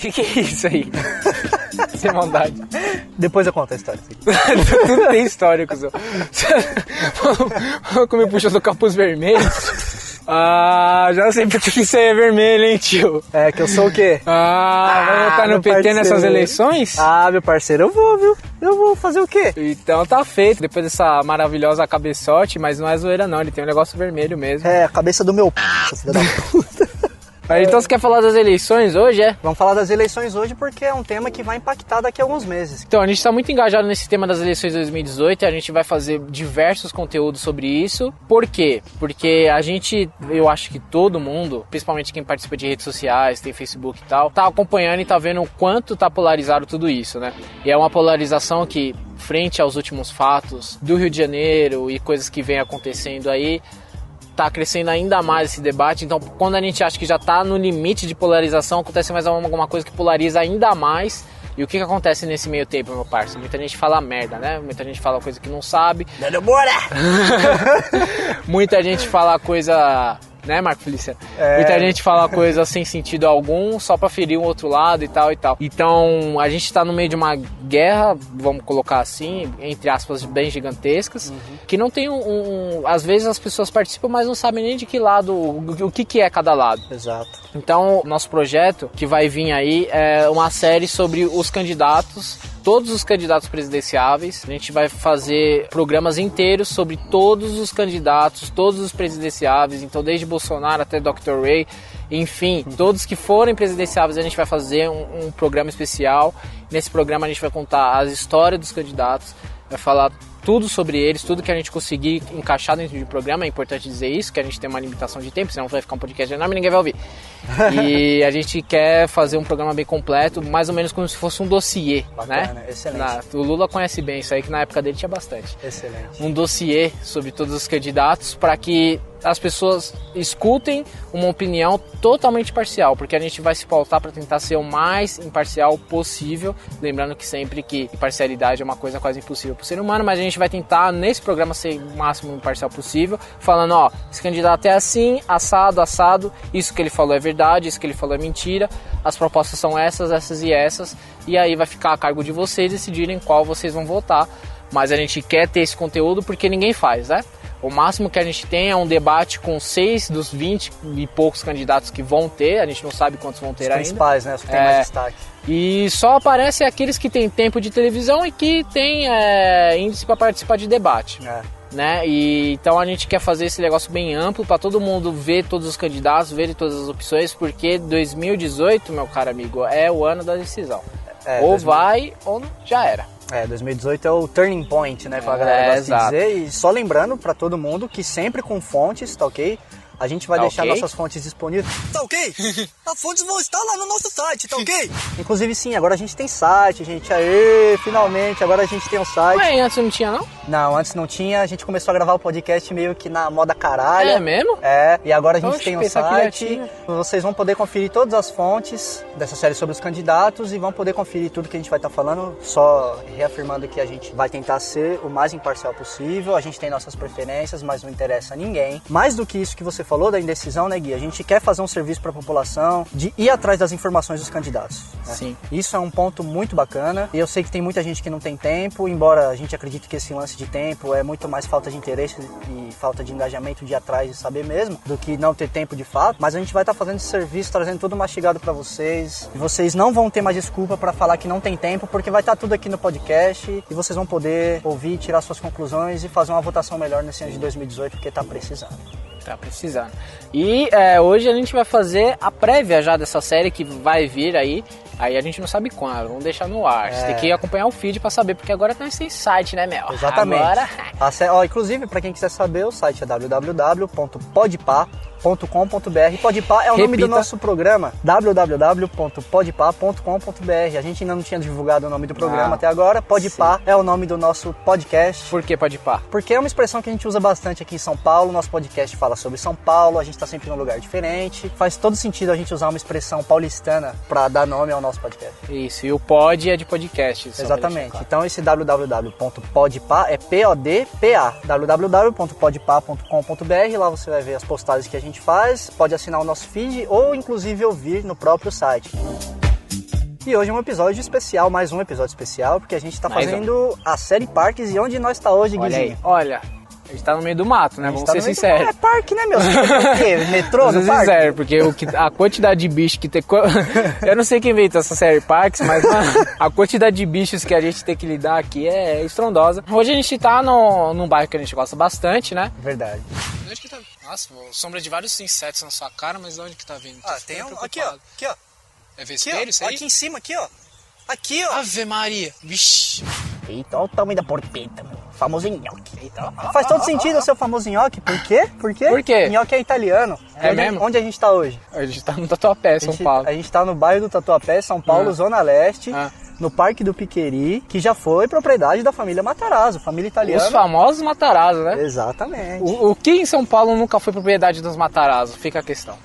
Que é isso aí? Sem maldade. Depois eu conto a história. Tudo tem história, cuzão. Como me puxou do capuz vermelho. Já sei porque que você é vermelho, hein, tio? É, que eu sou o quê? Vai votar no PT parceiro. nessas eleições? Meu parceiro, eu vou, viu? Eu vou fazer o quê? Então tá feito. Depois dessa maravilhosa cabeçote, mas não é zoeira não, ele tem um negócio vermelho mesmo. É, a cabeça do meu filho da puta. Então você quer falar das eleições hoje, é? Vamos falar das eleições hoje porque é um tema que vai impactar daqui a alguns meses. Então, a gente está muito engajado nesse tema das eleições de 2018 e a gente vai fazer diversos conteúdos sobre isso. Por quê? Porque eu acho que todo mundo, principalmente quem participa de redes sociais, tem Facebook e tal, tá acompanhando e tá vendo o quanto tá polarizado tudo isso, né? E é uma polarização que, frente aos últimos fatos do Rio de Janeiro e coisas que vem acontecendo aí, tá crescendo ainda mais esse debate. Então, quando a gente acha que já tá no limite de polarização, acontece mais alguma coisa que polariza ainda mais. E o que acontece nesse meio tempo, meu parceiro? Muita gente fala merda, né? Muita gente fala coisa que não sabe. Muita gente fala coisa... Né, Marco Feliciano? Muita gente fala coisa sem sentido algum, só pra ferir um outro lado e tal e tal. Então, a gente tá no meio de uma guerra, vamos colocar assim, entre aspas, bem gigantescas, que não tem às vezes as pessoas participam, mas não sabem nem de que lado, o que é cada lado. Exato. Então, nosso projeto, que vai vir aí, é uma série sobre os candidatos, todos os candidatos presidenciáveis. A gente vai fazer programas inteiros sobre todos os candidatos, todos os presidenciáveis, então desde Bolsonaro até Dr. Ray, enfim, todos que forem presidenciáveis a gente vai fazer um programa especial. Nesse programa a gente vai contar as histórias dos candidatos, vai falar tudo sobre eles, tudo que a gente conseguir encaixar dentro do programa. É importante dizer isso, que a gente tem uma limitação de tempo, senão vai ficar um podcast enorme e ninguém vai ouvir. E a gente quer fazer um programa bem completo, mais ou menos como se fosse um dossiê. Bacana, né? Excelente. O Lula conhece bem isso aí, que na época dele tinha bastante. Excelente. Um dossiê sobre todos os candidatos para que as pessoas escutem uma opinião totalmente parcial, porque a gente vai se pautar para tentar ser o mais imparcial possível, lembrando que sempre que imparcialidade é uma coisa quase impossível para o ser humano, mas a gente vai tentar nesse programa ser o máximo imparcial possível, falando, ó, esse candidato é assim, assado, isso que ele falou é verdade, isso que ele falou é mentira, as propostas são essas e essas, e aí vai ficar a cargo de vocês decidirem qual vocês vão votar, mas a gente quer ter esse conteúdo porque ninguém faz, né? O máximo que a gente tem é um debate com 6 dos 20 e poucos candidatos que vão ter, a gente não sabe quantos vão ter ainda. Os principais, né? Os que tem mais destaque. E só aparecem aqueles que têm tempo de televisão e que têm índice para participar de debate. Né? E então a gente quer fazer esse negócio bem amplo para todo mundo ver todos os candidatos, ver todas as opções, porque 2018, meu caro amigo, é o ano da decisão. Ou vai ou já era. 2018 é o turning point, né, com a galera gosta de dizer. E só lembrando pra todo mundo que sempre com fontes, tá ok? A gente vai deixar nossas fontes disponíveis. Tá ok? As fontes vão estar lá no nosso site, tá ok? Inclusive, sim, agora a gente tem site, gente. Aê, finalmente, agora a gente tem um site. Ué, antes não tinha, não? Não, antes não tinha. A gente começou a gravar o podcast meio que na moda caralho. É mesmo? E agora a gente tem um site. Vocês vão poder conferir todas as fontes dessa série sobre os candidatos e vão poder conferir tudo que a gente vai estar falando, só reafirmando que a gente vai tentar ser o mais imparcial possível. A gente tem nossas preferências, mas não interessa a ninguém. Mais do que isso que você falou da indecisão, né, Gui? A gente quer fazer um serviço para a população de ir atrás das informações dos candidatos. Né? Sim. Isso é um ponto muito bacana. E eu sei que tem muita gente que não tem tempo, embora a gente acredite que esse lance de tempo é muito mais falta de interesse e falta de engajamento de ir atrás e saber mesmo, do que não ter tempo de fato. Mas a gente vai estar fazendo esse serviço, trazendo tudo mastigado para vocês. E vocês não vão ter mais desculpa para falar que não tem tempo, porque vai estar tudo aqui no podcast e vocês vão poder ouvir, tirar suas conclusões e fazer uma votação melhor nesse ano de 2018, porque tá precisando. Tá precisando. E hoje a gente vai fazer a prévia já dessa série que vai vir aí. Aí a gente não sabe quando, vamos deixar no ar. Você tem que acompanhar o feed pra saber, porque agora nós tem site, né, Mel? Exatamente. Agora... Inclusive, pra quem quiser saber, o site é www.podpah.com.br. Podpah é o nome do nosso programa, www.podpah.com.br. A gente ainda não tinha divulgado o nome do programa até agora. Podpah é o nome do nosso podcast. Por que Podpah? Porque é uma expressão que a gente usa bastante aqui em São Paulo. Nosso podcast fala sobre São Paulo, a gente tá sempre num lugar diferente. Faz todo sentido a gente usar uma expressão paulistana pra dar nome ao nosso podcast. Isso, e o pod é de podcast. Exatamente. Claro. Então esse www.podpah é PODPA. www.podpah.com.br. Lá você vai ver as postagens que a gente faz, pode assinar o nosso feed ou inclusive ouvir no próprio site. E hoje é um episódio especial, mais um episódio especial, porque a gente tá fazendo a série Parques. E onde nós tá hoje, Guizinho? Olha, a gente tá no meio do mato, né? Vamos ser sinceros. É parque, né, meu? O quê? Metrô no parque? Sincero, porque a quantidade de bichos que tem... Eu não sei quem inventou essa série Parques, mas a quantidade de bichos que a gente tem que lidar aqui é estrondosa. Hoje a gente tá num bairro que a gente gosta bastante, né? Verdade. Onde que tá? Nossa, sombra de vários insetos na sua cara, mas onde que tá vindo? Tem um... Aqui, ó. Aqui, ó. É vespeiro isso aí? Aqui em cima, aqui, ó. Aqui, ó. Ave Maria. Vixe. Eita, olha o tamanho da porpeta, meu. Famoso nhoque. Eita, faz todo sentido o seu famoso nhoque. Por quê? Por quê? Nhoque é italiano. É mesmo? Onde a gente tá hoje? A gente tá no Tatuapé, São Paulo. A gente tá no bairro do Tatuapé, São Paulo, Zona Leste. No Parque do Piqueri, que já foi propriedade da família Matarazzo, família italiana. Os famosos Matarazzo, né? Exatamente. O que em São Paulo nunca foi propriedade dos Matarazzo? Fica a questão.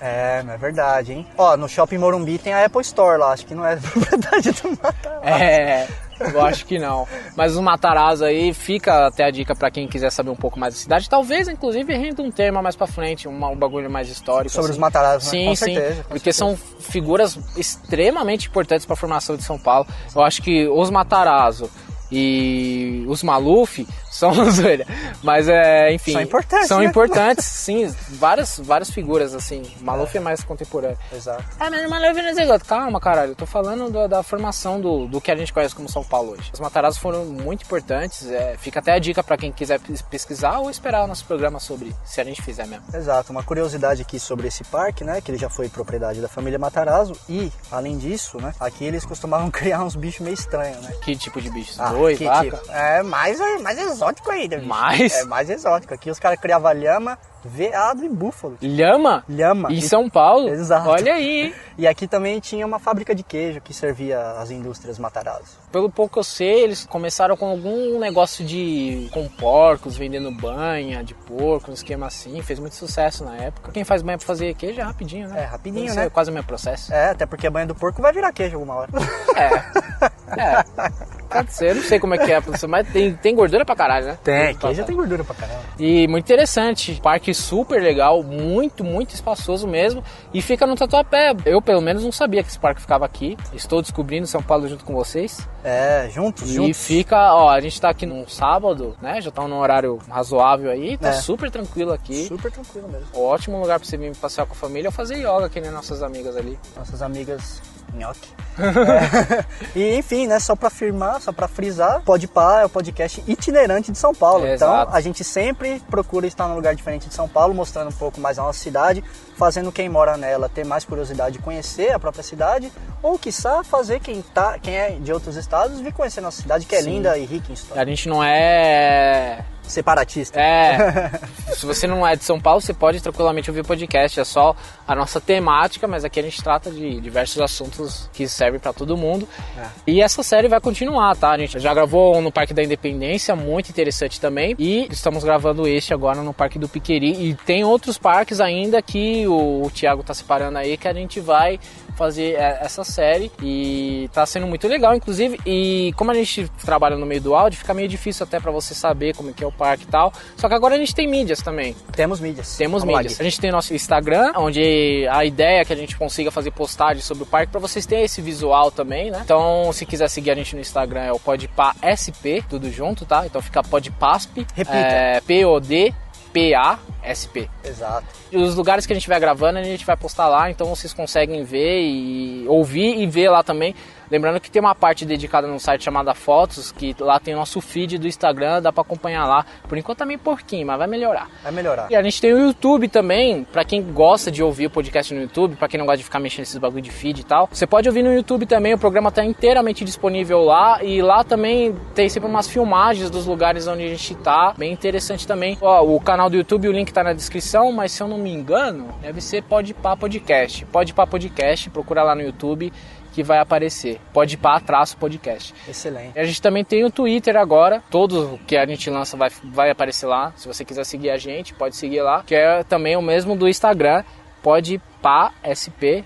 Não é verdade, hein? Ó, no Shopping Morumbi tem a Apple Store lá, acho que não é propriedade do Matarazzo. Eu acho que não. Mas os Matarazzo aí, fica até a dica pra quem quiser saber um pouco mais da cidade. Talvez, inclusive, renda um tema mais pra frente, um bagulho mais histórico. Sobre assim. os Matarazzo, sim, né? Com sim, certeza. Porque são figuras extremamente importantes pra formação de São Paulo. Eu acho que os Matarazzo e os Maluf são zoeira, mas enfim, são importantes, sim, várias figuras assim. Maluf é mais contemporâneo. Exato. Mas Maluf não é exato. Calma, caralho, eu tô falando da formação do que a gente conhece como São Paulo hoje. Os Matarazzo foram muito importantes, fica até a dica pra quem quiser pesquisar ou esperar o nosso programa sobre, se a gente fizer mesmo. Exato, uma curiosidade aqui sobre esse parque, né, que ele já foi propriedade da família Matarazzo e, além disso, né, aqui eles costumavam criar uns bichos meio estranhos, né? Que tipo de bichos? Boi, vaca? Tipo? É mais exótico ainda, bicho. Mais? É mais exótico. Aqui os caras criavam lhama, veado e búfalo. Lhama? Lhama. Em São Paulo? Exato. Olha aí, hein? E aqui também tinha uma fábrica de queijo que servia às indústrias Matarazzo. Pelo pouco que eu sei, eles começaram com algum negócio com porcos, vendendo banha de porco, um esquema assim. Fez muito sucesso na época. Quem faz banha pra fazer queijo é rapidinho, né? Rapidinho, né? É quase o mesmo processo. Até porque a banha do porco vai virar queijo alguma hora. Pode ser, eu não sei como é que é, mas tem gordura pra caralho, né? Queijo tem gordura pra caralho. E muito interessante, parque super legal, muito, muito espaçoso mesmo, e fica no Tatuapé. Eu, pelo menos, não sabia que esse parque ficava aqui. Estou descobrindo São Paulo junto com vocês. Juntos. E fica, a gente tá aqui num sábado, né? Já tá num horário razoável aí, tá super tranquilo aqui. Super tranquilo mesmo. Ótimo lugar pra você vir passear com a família ou fazer yoga, que nem nossas amigas ali. Nossas amigas nhoque. E enfim, né, só pra afirmar, só pra frisar, Podpah é o podcast itinerante de São Paulo. Então a gente sempre procura estar num lugar diferente de São Paulo, mostrando um pouco mais a nossa cidade, fazendo quem mora nela ter mais curiosidade de conhecer a própria cidade, ou quiçá fazer quem é de outros estados vir conhecer a nossa cidade, que é linda e rica em história. A gente não é separatista. Se você não é de São Paulo, você pode tranquilamente ouvir o podcast. É só a nossa temática, mas aqui a gente trata de diversos assuntos que servem para todo mundo. E essa série vai continuar, tá? A gente já gravou no Parque da Independência, muito interessante também. E estamos gravando este agora no Parque do Piqueri. E tem outros parques ainda que o Thiago tá separando aí, que a gente vai fazer essa série e tá sendo muito legal, inclusive. E como a gente trabalha no meio do áudio, fica meio difícil até para você saber como é que é o parque e tal. Só que agora a gente tem mídias também. Temos mídias. A gente tem nosso Instagram, onde a ideia é que a gente consiga fazer postagens sobre o parque para vocês terem esse visual também, né? Então, se quiser seguir a gente no Instagram, é o Podpah SP, tudo junto, tá? Então fica Podpasp. Repita. PODPASP. Exato. E os lugares que a gente vai gravando, a gente vai postar lá, então vocês conseguem ver e ouvir e ver lá também. Lembrando que tem uma parte dedicada no site chamada Fotos, que lá tem o nosso feed do Instagram, dá pra acompanhar lá. Por enquanto tá meio porquinho, mas vai melhorar. Vai melhorar. E a gente tem o YouTube também, pra quem gosta de ouvir o podcast no YouTube, pra quem não gosta de ficar mexendo nesses bagulho de feed e tal. Você pode ouvir no YouTube também, o programa tá inteiramente disponível lá. E lá também tem sempre umas filmagens dos lugares onde a gente tá, bem interessante também. O canal do YouTube, o link tá na descrição, mas se eu não me engano, deve ser Podpah Podcast. Podpah Podcast, procura lá no YouTube que vai aparecer, Podpah-podcast. Excelente. E a gente também tem o Twitter agora, tudo que a gente lança vai aparecer lá. Se você quiser seguir a gente, pode seguir lá, que é também o mesmo do Instagram, Podpah SP,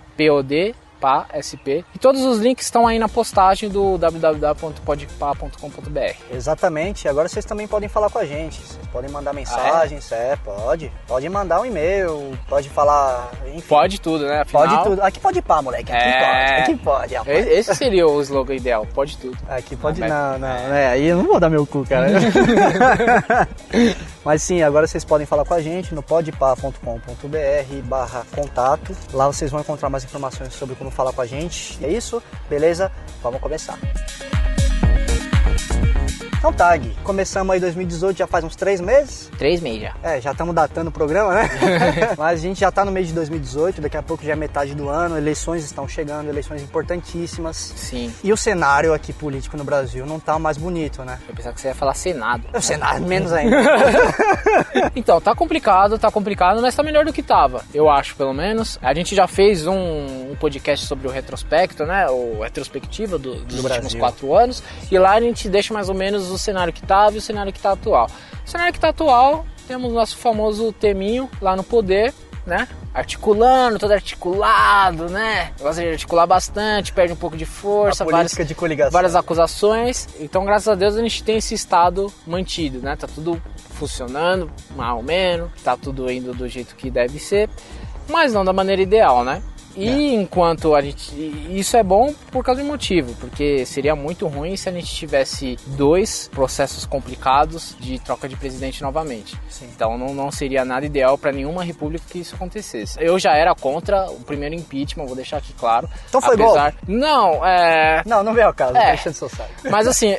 PodPaSP. E todos os links estão aí na postagem do www.podpah.com.br. Exatamente. Agora vocês também podem falar com a gente. Vocês podem mandar mensagens. Pode. Pode mandar um e-mail, pode falar, enfim. Pode tudo, né? Afinal, pode tudo. Aqui pode pá, moleque. Aqui pode. Rapaz. Esse seria o slogan ideal. Pode tudo. Aqui pode não. Aí eu não vou dar meu cu, cara. Mas sim, agora vocês podem falar com a gente no podpah.com.br/contato. Lá vocês vão encontrar mais informações sobre como falar com a gente. É isso? Beleza? Vamos começar. Então tá, Gui, começamos aí 2018, já faz uns 3 meses. 3 meses já. Já estamos datando o programa, né? Mas a gente já tá no mês de 2018, daqui a pouco já é metade do ano, eleições estão chegando, eleições importantíssimas. Sim. E o cenário aqui político no Brasil não tá mais bonito, né? Eu pensava que você ia falar Senado. O Senado, menos ainda. Então, tá complicado, mas tá melhor do que tava, eu acho, pelo menos. A gente já fez um podcast sobre o retrospecto, né? O retrospectiva dos últimos Brasil. 4 anos. E lá a gente deixa mais ou menos o cenário que tava e o cenário que tá atual. O cenário que tá atual, temos o nosso famoso Teminho lá no poder, né? Articulando, todo articulado, né? Gosta de articular bastante, perde um pouco de força, política de coligação. Várias acusações. Então, graças a Deus, a gente tem esse estado mantido, né? Tá tudo funcionando, mais ou menos, tá tudo indo do jeito que deve ser, mas não da maneira ideal, né? E enquanto a gente... Isso é bom por causa de um motivo, porque seria muito ruim se a gente tivesse 2 processos complicados de troca de presidente novamente. Sim. Então não seria nada ideal para nenhuma república que isso acontecesse. Eu já era contra o primeiro impeachment, vou deixar aqui claro. Então foi golpe? Não, Não veio ao caso, tá enchendo seu saco. Mas assim,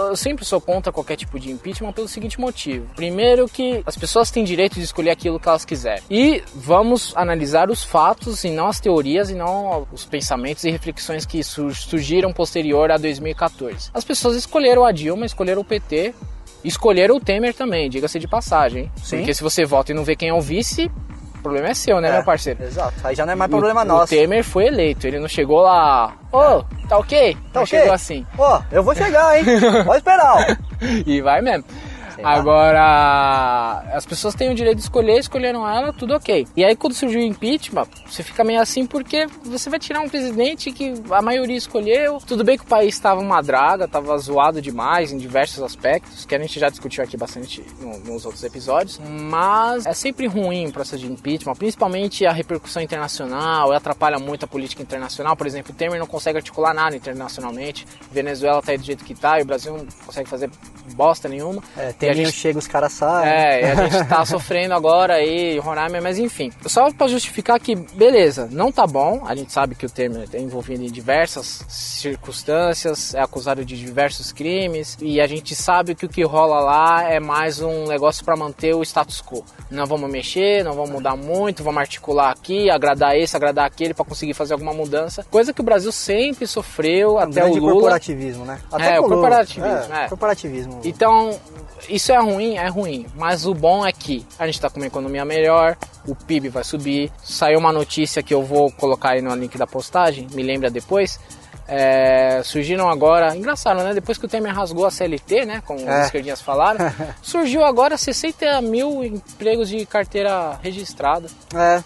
eu sempre sou contra qualquer tipo de impeachment pelo seguinte motivo. Primeiro que as pessoas têm direito de escolher aquilo que elas quiserem. E vamos analisar os fatos e não as teorias e não os pensamentos e reflexões que surgiram posterior a 2014. As pessoas escolheram a Dilma, escolheram o PT, escolheram o Temer também, diga-se de passagem. Hein? Sim. Porque se você vota e não vê quem é o vice, o problema é seu, né, meu parceiro? Exato, aí já não é mais problema nosso. O Temer foi eleito, ele não chegou lá, tá ok? Tá não ok? chegou assim. Eu vou chegar, hein? Pode esperar, ó. E vai mesmo. Agora, as pessoas têm o direito de escolher, escolheram ela, tudo ok. E aí quando surgiu o impeachment, você fica meio assim porque você vai tirar um presidente que a maioria escolheu. Tudo bem que o país estava uma draga, estava zoado demais em diversos aspectos, que a gente já discutiu aqui bastante nos outros episódios, mas é sempre ruim o processo de impeachment, principalmente a repercussão internacional, atrapalha muito a política internacional. Por exemplo, o Temer não consegue articular nada internacionalmente, Venezuela tá aí do jeito que tá e o Brasil não consegue fazer bosta nenhuma. Teminho chega, os caras saem. E a gente tá sofrendo agora aí, Roraima, mas enfim. Só pra justificar que, beleza, não tá bom, a gente sabe que o Temer é envolvido em diversas circunstâncias, é acusado de diversos crimes, e a gente sabe que o que rola lá é mais um negócio pra manter o status quo. Não vamos mexer, não vamos mudar muito, vamos articular aqui, agradar esse, agradar aquele pra conseguir fazer alguma mudança. Coisa que o Brasil sempre sofreu, até o Lula. Corporativismo, né? Até o corporativismo. Corporativismo. Então, isso é ruim, mas o bom é que a gente tá com uma economia melhor, o PIB vai subir. Saiu uma notícia que eu vou colocar aí no link da postagem, me lembra depois. Surgiram agora, engraçado, né? Depois que o Temer rasgou a CLT, né? Como os esquerdinhas falaram, surgiu agora 60 mil empregos de carteira registrada.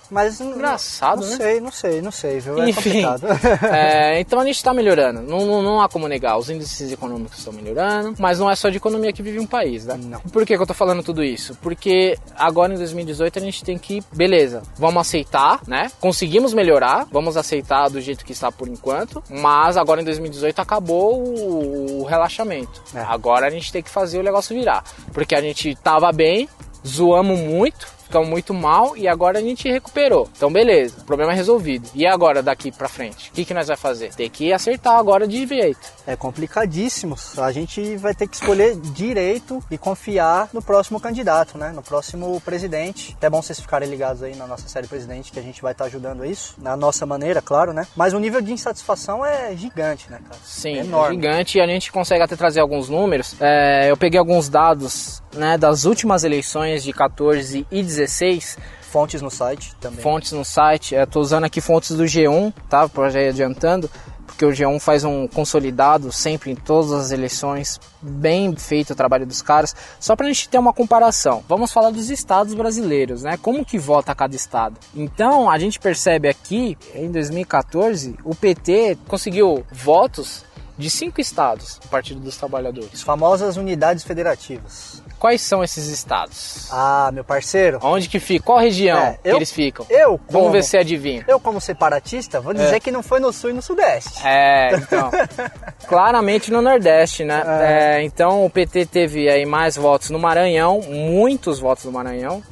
Mas engraçado, né? Não sei, viu? Enfim, é complicado. Então a gente tá melhorando, não há como negar, os índices econômicos estão melhorando, mas não é só de economia que vive um país, né? Não. Por que eu tô falando tudo isso? Porque agora em 2018 a gente tem que, beleza, vamos aceitar, né? Conseguimos melhorar, vamos aceitar do jeito que está por enquanto, mas agora em 2018 acabou o relaxamento. Agora a gente tem que fazer o negócio virar. Porque a gente tava bem, zoamos muito, ficamos muito mal e agora a gente recuperou. Então beleza, o problema é resolvido. E agora daqui pra frente? O que nós vamos fazer? Tem que acertar agora de jeito. É complicadíssimo. A gente vai ter que escolher direito e confiar no próximo candidato, né? No próximo presidente. É bom vocês ficarem ligados aí na nossa série Presidente, que a gente vai estar ajudando a isso. Na nossa maneira, claro, né? Mas o nível de insatisfação é gigante, né, cara? Sim, é gigante. E a gente consegue até trazer alguns números. Eu peguei alguns dados, né, das últimas eleições de 14 e 16. Fontes no site também. Fontes no site. Tô usando aqui fontes do G1, tá? Já ir adiantando. porque o G1 faz um consolidado sempre em todas as eleições, bem feito o trabalho dos caras, só pra gente ter uma comparação. Vamos falar dos estados brasileiros, né? Como que vota cada estado? Então, a gente percebe aqui, em 2014, o PT conseguiu votos de 5 estados, o Partido dos Trabalhadores. As famosas unidades federativas. Quais são esses estados? Ah, meu parceiro. Onde que fica? Qual região que eles ficam? Vamos ver se adivinha. Eu, como separatista, vou dizer que não foi no Sul e no Sudeste. Então. Claramente no Nordeste, né? Então o PT teve aí mais votos no Maranhão, muitos votos no Maranhão.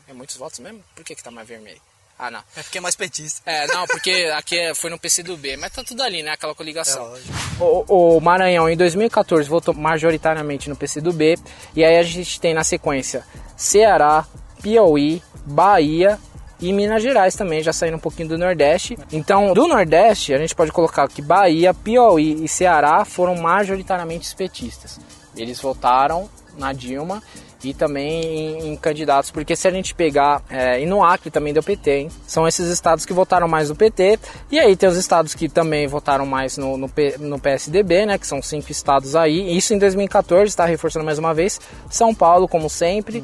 É muitos votos mesmo? Por que tá mais vermelho? Ah, não. É porque é mais petista. Não, porque aqui foi no PCdoB, mas tá tudo ali, né? Aquela coligação. O Maranhão, em 2014, votou majoritariamente no PCdoB. E aí a gente tem na sequência Ceará, Piauí, Bahia e Minas Gerais também, já saindo um pouquinho do Nordeste. Então, do Nordeste, a gente pode colocar que Bahia, Piauí e Ceará foram majoritariamente petistas. Eles votaram na Dilma e também em candidatos, porque se a gente pegar, e no Acre também deu PT, hein? São esses estados que votaram mais no PT, e aí tem os estados que também votaram mais no PSDB, né, que são 5 estados aí, isso em 2014, está reforçando mais uma vez, São Paulo, como sempre,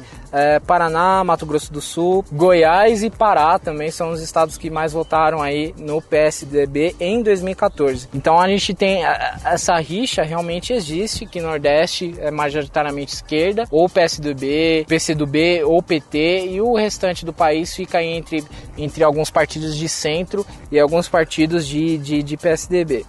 Paraná, Mato Grosso do Sul, Goiás e Pará também são os estados que mais votaram aí no PSDB em 2014. Então a gente tem, essa rixa realmente existe, que no Nordeste é majoritariamente esquerda, ou PSDB, PCdoB ou PT, e o restante do país fica entre alguns partidos de centro e alguns partidos de PSDB.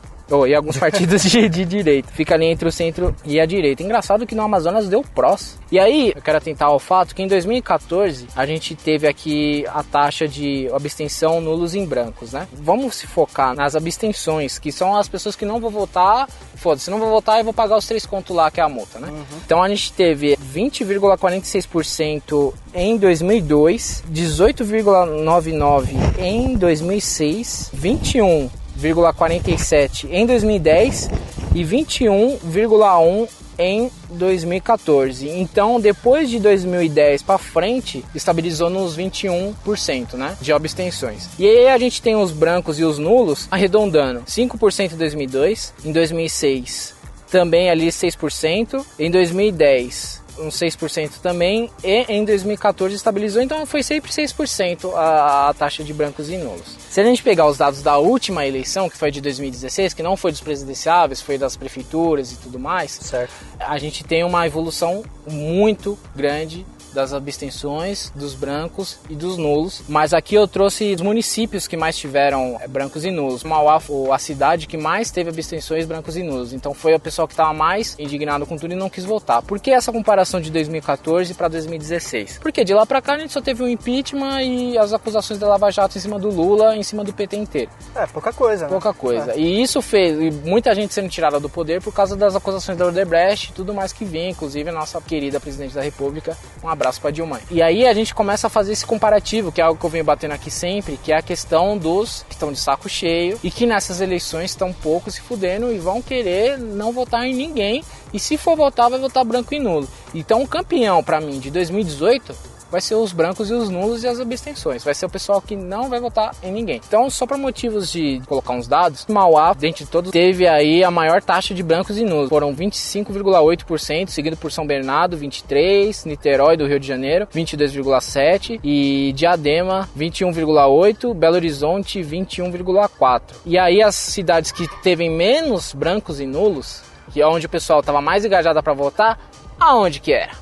E alguns partidos de direita. Fica ali entre o centro e a direita. Engraçado que no Amazonas deu prós. E aí, eu quero atentar ao fato que em 2014 a gente teve aqui a taxa de abstenção nulos em brancos, né? Vamos se focar nas abstenções, que são as pessoas que não vão votar. Foda-se, não vou votar e vou pagar os 3 contos lá, que é a multa, né? Então a gente teve 20,46% em 2002, 18,99% em 2006, 21,47% em 2010 e 21,1% em 2014. Então, depois de 2010 para frente, estabilizou nos 21%, né, de abstenções. E aí a gente tem os brancos e os nulos arredondando: 5% em 2002, em 2006 também ali 6%, em 2010 uns 6% também, e em 2014 estabilizou, então foi sempre 6% a taxa de brancos e nulos. Se a gente pegar os dados da última eleição, que foi de 2016, que não foi dos presidenciáveis, foi das prefeituras e tudo mais, certo, a gente tem uma evolução muito grande das abstenções, dos brancos e dos nulos. Mas aqui eu trouxe os municípios que mais tiveram brancos e nulos. Mauá foi a cidade que mais teve abstenções brancos e nulos. Então foi o pessoal que estava mais indignado com tudo e não quis votar. Por que essa comparação de 2014 para 2016? Porque de lá para cá a gente só teve um impeachment e as acusações da Lava Jato em cima do Lula, em cima do PT inteiro. Pouca coisa, né? Pouca coisa. E isso fez muita gente sendo tirada do poder por causa das acusações da Odebrecht e tudo mais que vinha, inclusive a nossa querida presidente da República. Um abraço para Dilma. E aí a gente começa a fazer esse comparativo, que é algo que eu venho batendo aqui sempre, que é a questão dos que estão de saco cheio e que nessas eleições estão pouco se fudendo e vão querer não votar em ninguém, e se for votar, vai votar branco e nulo. Então o campeão para mim de 2018 vai ser os brancos e os nulos e as abstenções. Vai ser o pessoal que não vai votar em ninguém. Então, só para motivos de colocar uns dados, Mauá, dentre todos, teve aí a maior taxa de brancos e nulos. Foram 25,8%, seguido por São Bernardo, 23%, Niterói, do Rio de Janeiro, 22,7%, e Diadema, 21,8%, Belo Horizonte, 21,4%. E aí as cidades que teve menos brancos e nulos, que é onde o pessoal estava mais engajado para votar, aonde que era?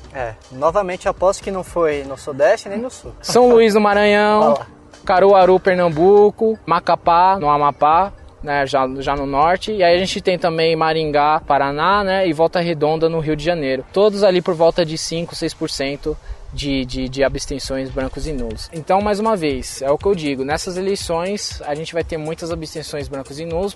Novamente aposto que não foi no Sudeste nem no Sul. São Luís no Maranhão, Caruaru, Pernambuco, Macapá, no Amapá, né, já no norte. E aí a gente tem também Maringá, Paraná, né, e Volta Redonda no Rio de Janeiro. Todos ali por volta de 5, 6% de abstenções brancos e nulos. Então, mais uma vez, é o que eu digo, nessas eleições a gente vai ter muitas abstenções brancos e nulos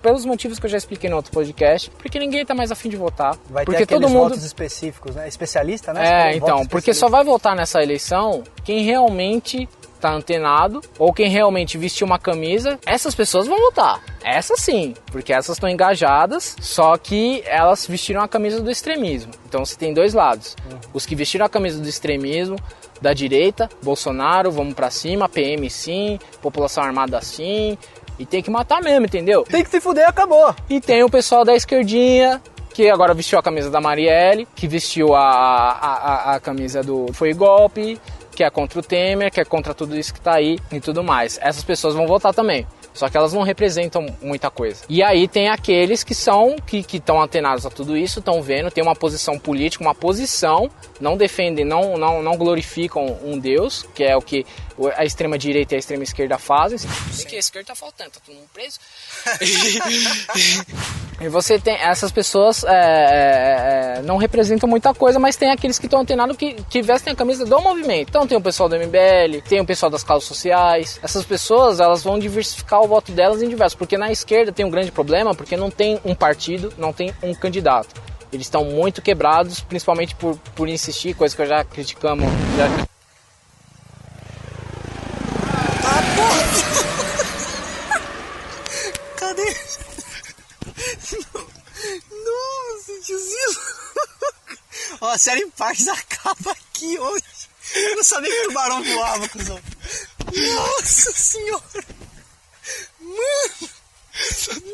pelos motivos que eu já expliquei no outro podcast, porque ninguém tá mais a fim de votar. Vai porque ter aqueles todo mundo votos específicos, né? Especialista, né? Então, porque só vai votar nessa eleição quem realmente tá antenado, ou quem realmente vestiu uma camisa. Essas pessoas vão votar, essas sim, porque essas estão engajadas, só que elas vestiram a camisa do extremismo. Então você tem dois lados, os que vestiram a camisa do extremismo, da direita, Bolsonaro, vamos pra cima, PM sim, população armada sim, E tem que matar mesmo, entendeu? Tem que se fuder, acabou. E tem o pessoal da esquerdinha, que agora vestiu a camisa da Marielle, que vestiu a camisa do Foi Golpe, que é contra o Temer, que é contra tudo isso que tá aí e tudo mais. Essas pessoas vão votar também. Só que elas não representam muita coisa. E aí tem aqueles que estão antenados a tudo isso, estão vendo, tem uma posição política, uma posição, não defendem, não glorificam um Deus, que é o que a extrema-direita e a extrema-esquerda fazem. Porque a esquerda tá faltando, tá todo mundo preso. E você tem essas pessoas não representam muita coisa, mas tem aqueles que estão antenados que vestem a camisa do movimento. Então tem o pessoal do MBL, tem o pessoal das causas sociais. Essas pessoas, elas vão diversificar o voto delas em diversos, porque na esquerda tem um grande problema, porque não tem um partido, não tem um candidato. Eles estão muito quebrados, principalmente por insistir, coisa que eu já criticamos. Cadê? Nossa, tiozinho. Ó, a série Parques acaba aqui hoje. Eu não sabia que o tubarão voava, cuzão. Nossa senhora. Mano.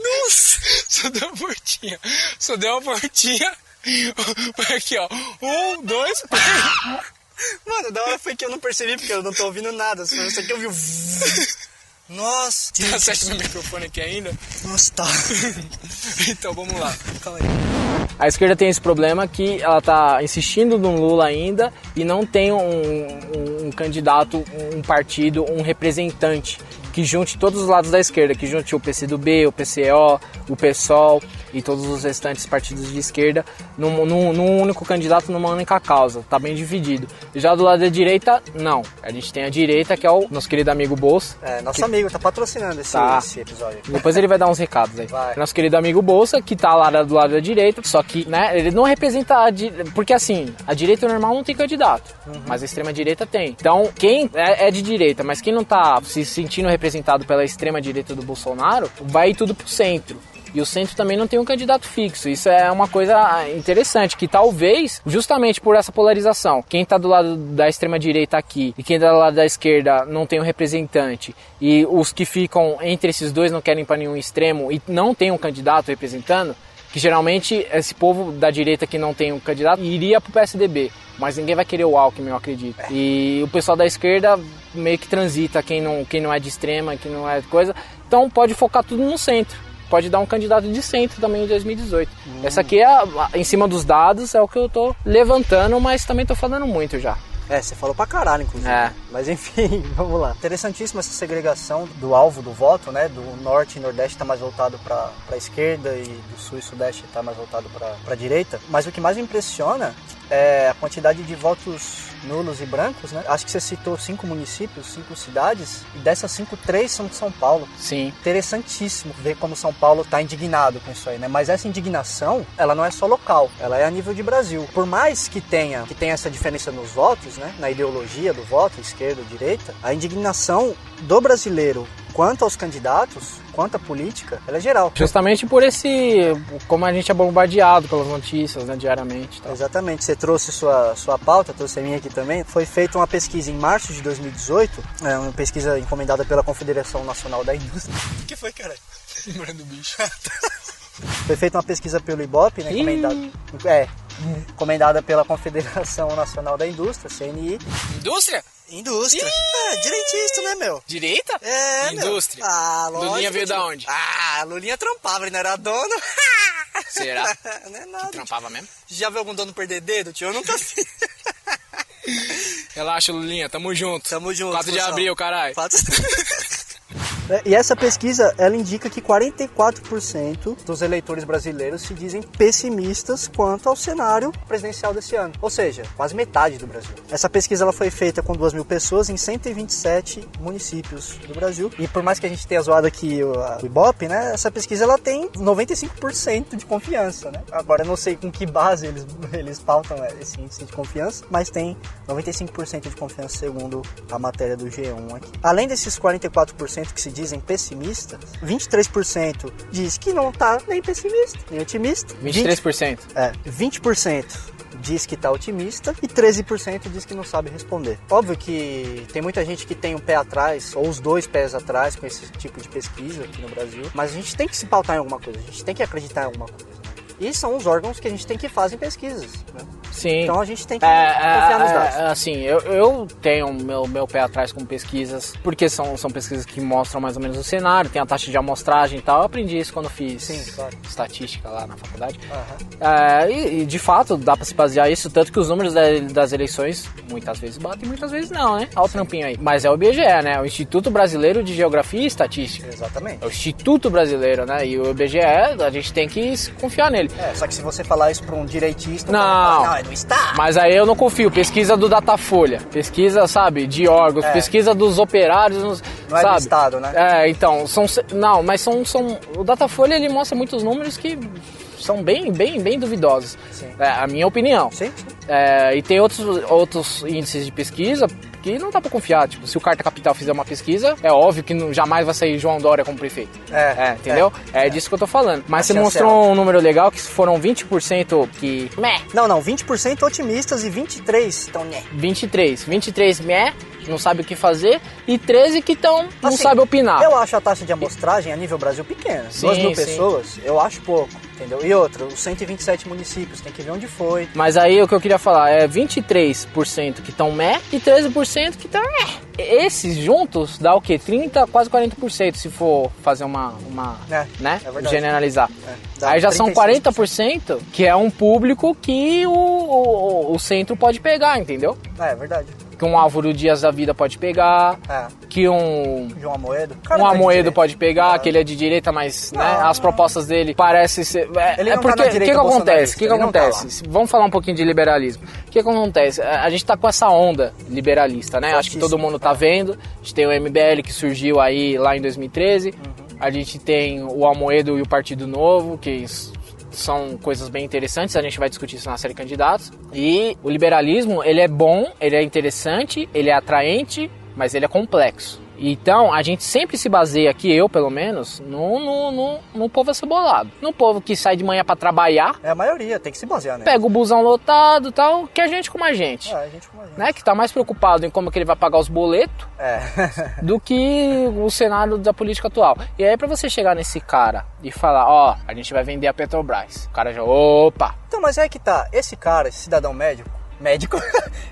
Nossa. Só deu uma voltinha. Só deu uma voltinha. Aqui, ó. 1, 2, 3. Mano, da hora foi que eu não percebi, porque eu não tô ouvindo nada. Só isso aqui eu vi. Nossa. Tá certo no microfone aqui ainda? Nossa, tá. Então vamos lá. Calma aí. A esquerda tem esse problema que ela tá insistindo no Lula ainda e não tem um candidato, um partido, um representante que junte todos os lados da esquerda, que junte o PCdoB, o PCO, o PSOL e todos os restantes partidos de esquerda num único candidato, numa única causa. Tá bem dividido. Já do lado da direita, não. A gente tem a direita, que é o nosso querido amigo Bolsa. Nosso amigo, tá patrocinando esse episódio. Depois ele vai dar uns recados aí. Vai. Nosso querido amigo Bolsa, que tá lá do lado da direita, só que, né, ele não representa porque assim, a direita normal não tem candidato, mas a extrema direita tem. Então, quem é de direita, mas quem não tá se sentindo representado pela extrema direita do Bolsonaro, vai ir tudo pro centro. E o centro também não tem um candidato fixo. Isso é uma coisa interessante, que talvez, justamente por essa polarização, quem está do lado da extrema-direita aqui e quem está do lado da esquerda não tem um representante, e os que ficam entre esses dois não querem para nenhum extremo e não tem um candidato representando, que geralmente esse povo da direita que não tem um candidato iria pro PSDB, mas ninguém vai querer o Alckmin, eu acredito. E o pessoal da esquerda meio que transita, quem não é de extrema, quem não é de coisa, então pode focar tudo no centro. Pode dar um candidato de centro também em 2018. Essa aqui, em cima dos dados, é o que eu tô levantando, mas também tô falando muito já. Você falou pra caralho, inclusive. Mas enfim, vamos lá. Interessantíssima essa segregação do alvo do voto, né? Do norte e nordeste tá mais voltado pra esquerda e do sul e sudeste tá mais voltado pra direita. Mas o que mais me impressiona é a quantidade de votos nulos e brancos, né? Acho que você citou 5 municípios, 5 cidades, e dessas 5, 3 são de São Paulo. Sim. Interessantíssimo ver como São Paulo tá indignado com isso aí, né? Mas essa indignação, ela não é só local, ela é a nível de Brasil. Por mais que tenha essa diferença nos votos, né? Na ideologia do voto, esquerda ou direita, a indignação do brasileiro quanto aos candidatos, quanto à política, ela é geral. Justamente por como a gente é bombardeado pelas notícias, né, diariamente. Tá? Exatamente, você trouxe sua pauta, trouxe a minha aqui também. Foi feita uma pesquisa em março de 2018, uma pesquisa encomendada pela Confederação Nacional da Indústria. O que foi, cara? Lembrando do bicho. Foi feita uma pesquisa pelo Ibope, né, encomendada pela Confederação Nacional da Indústria, CNI. Indústria? Indústria. Direitista, né, meu? Direita? Indústria. Lógico. Lulinha veio da onde? Lulinha trampava, ele não era dono. Será? Não é nada. Trampava mesmo? Já viu algum dono perder dedo, tio? Eu nunca vi. Relaxa, Lulinha, tamo junto. 4 de abril, caralho. E essa pesquisa, ela indica que 44% dos eleitores brasileiros se dizem pessimistas quanto ao cenário presidencial desse ano. Ou seja, quase metade do Brasil. Essa pesquisa ela foi feita com 2.000 pessoas em 127 municípios do Brasil. E por mais que a gente tenha zoado aqui o Ibope, né? Essa pesquisa ela tem 95% de confiança, né? Agora eu não sei com que base eles pautam esse índice de confiança, mas tem 95% de confiança segundo a matéria do G1 aqui. Além desses 44% que se dizem pessimistas, 23% diz que não tá nem pessimista, nem otimista. 23%? 20% diz que está otimista e 13% diz que não sabe responder. Óbvio que tem muita gente que tem um pé atrás, ou os dois pés atrás com esse tipo de pesquisa aqui no Brasil, mas a gente tem que se pautar em alguma coisa, a gente tem que acreditar em alguma coisa. E são os órgãos que a gente tem que fazer pesquisas, né? Sim. Então a gente tem que confiar nos dados. Assim, eu tenho meu pé atrás com pesquisas, porque são pesquisas que mostram mais ou menos o cenário, tem a taxa de amostragem e tal. Eu aprendi isso quando fiz estatística lá na faculdade. E de fato dá pra se basear isso, tanto que os números das eleições muitas vezes batem, muitas vezes não, né? Olha o trampinho aí. Mas é o IBGE, né? O Instituto Brasileiro de Geografia e Estatística. Exatamente. É o Instituto Brasileiro, né? E o IBGE, a gente tem que confiar nele. Só que se você falar isso pra um direitista, não, é do Estado. Mas aí eu não confio. Pesquisa do Datafolha, pesquisa, sabe, de órgãos, pesquisa dos operários, não sabe? É do Estado, né? Então, o Datafolha, ele mostra muitos números que são bem duvidosos. A minha opinião. Sim. E tem outros índices de pesquisa que não dá pra confiar. Tipo, se o Carta Capital fizer uma pesquisa, é óbvio que jamais vai sair João Dória como prefeito. Entendeu? É disso que eu tô falando. Mas você mostrou um número legal, que foram 20% que... Não, 20% otimistas e 23% estão... 23 não sabe o que fazer, e 13 que não sabe opinar. Eu acho a taxa de amostragem a nível Brasil pequena. 2.000 pessoas, eu acho pouco, entendeu? E outra, os 127 municípios, tem que ver onde foi. Mas aí o que eu queria falar é 23% que estão e 13% que estão Esses juntos dá o quê? 30%, quase 40%, se for fazer uma né? É verdade. Generalizar. Aí já são 40%, que é um público que o centro pode pegar, entendeu? É verdade. Que um Álvaro Dias da vida pode pegar, que João Amoedo. Um Amoedo pode pegar, que ele é de direita, mas né, as propostas dele parecem ser... porque o que acontece? Vamos falar um pouquinho de liberalismo. O que acontece? A gente tá com essa onda liberalista, né? Acho que todo mundo tá vendo. A gente tem o MBL que surgiu aí lá em 2013. A gente tem o Amoedo e o Partido Novo, que são coisas bem interessantes, a gente vai discutir isso na série Candidatos. E o liberalismo, ele é bom, ele é interessante, ele é atraente, mas ele é complexo. Então, a gente sempre se baseia aqui, eu pelo menos, no povo acebolado. No povo que sai de manhã pra trabalhar. É a maioria, tem que se basear, né? Pega o busão lotado e tal, que é gente como a gente. Gente como a gente. Né? Que tá mais preocupado em como que ele vai pagar os boletos do que o cenário da política atual. E aí, pra você chegar nesse cara e falar, a gente vai vender a Petrobras. O cara já, opa! Então, mas é que tá, esse cara, esse cidadão médico,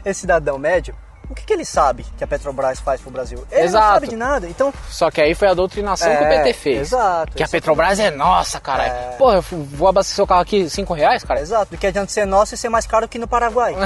esse cidadão médio, o que ele sabe que a Petrobras faz pro Brasil? Ele não sabe de nada, então... Só que aí foi a doutrinação que o PT fez. Exato. Que a Petrobras é nossa, caralho. Porra, eu vou abastecer seu carro aqui R$5, cara? Exato, do que adianta ser nosso e ser mais caro que no Paraguai.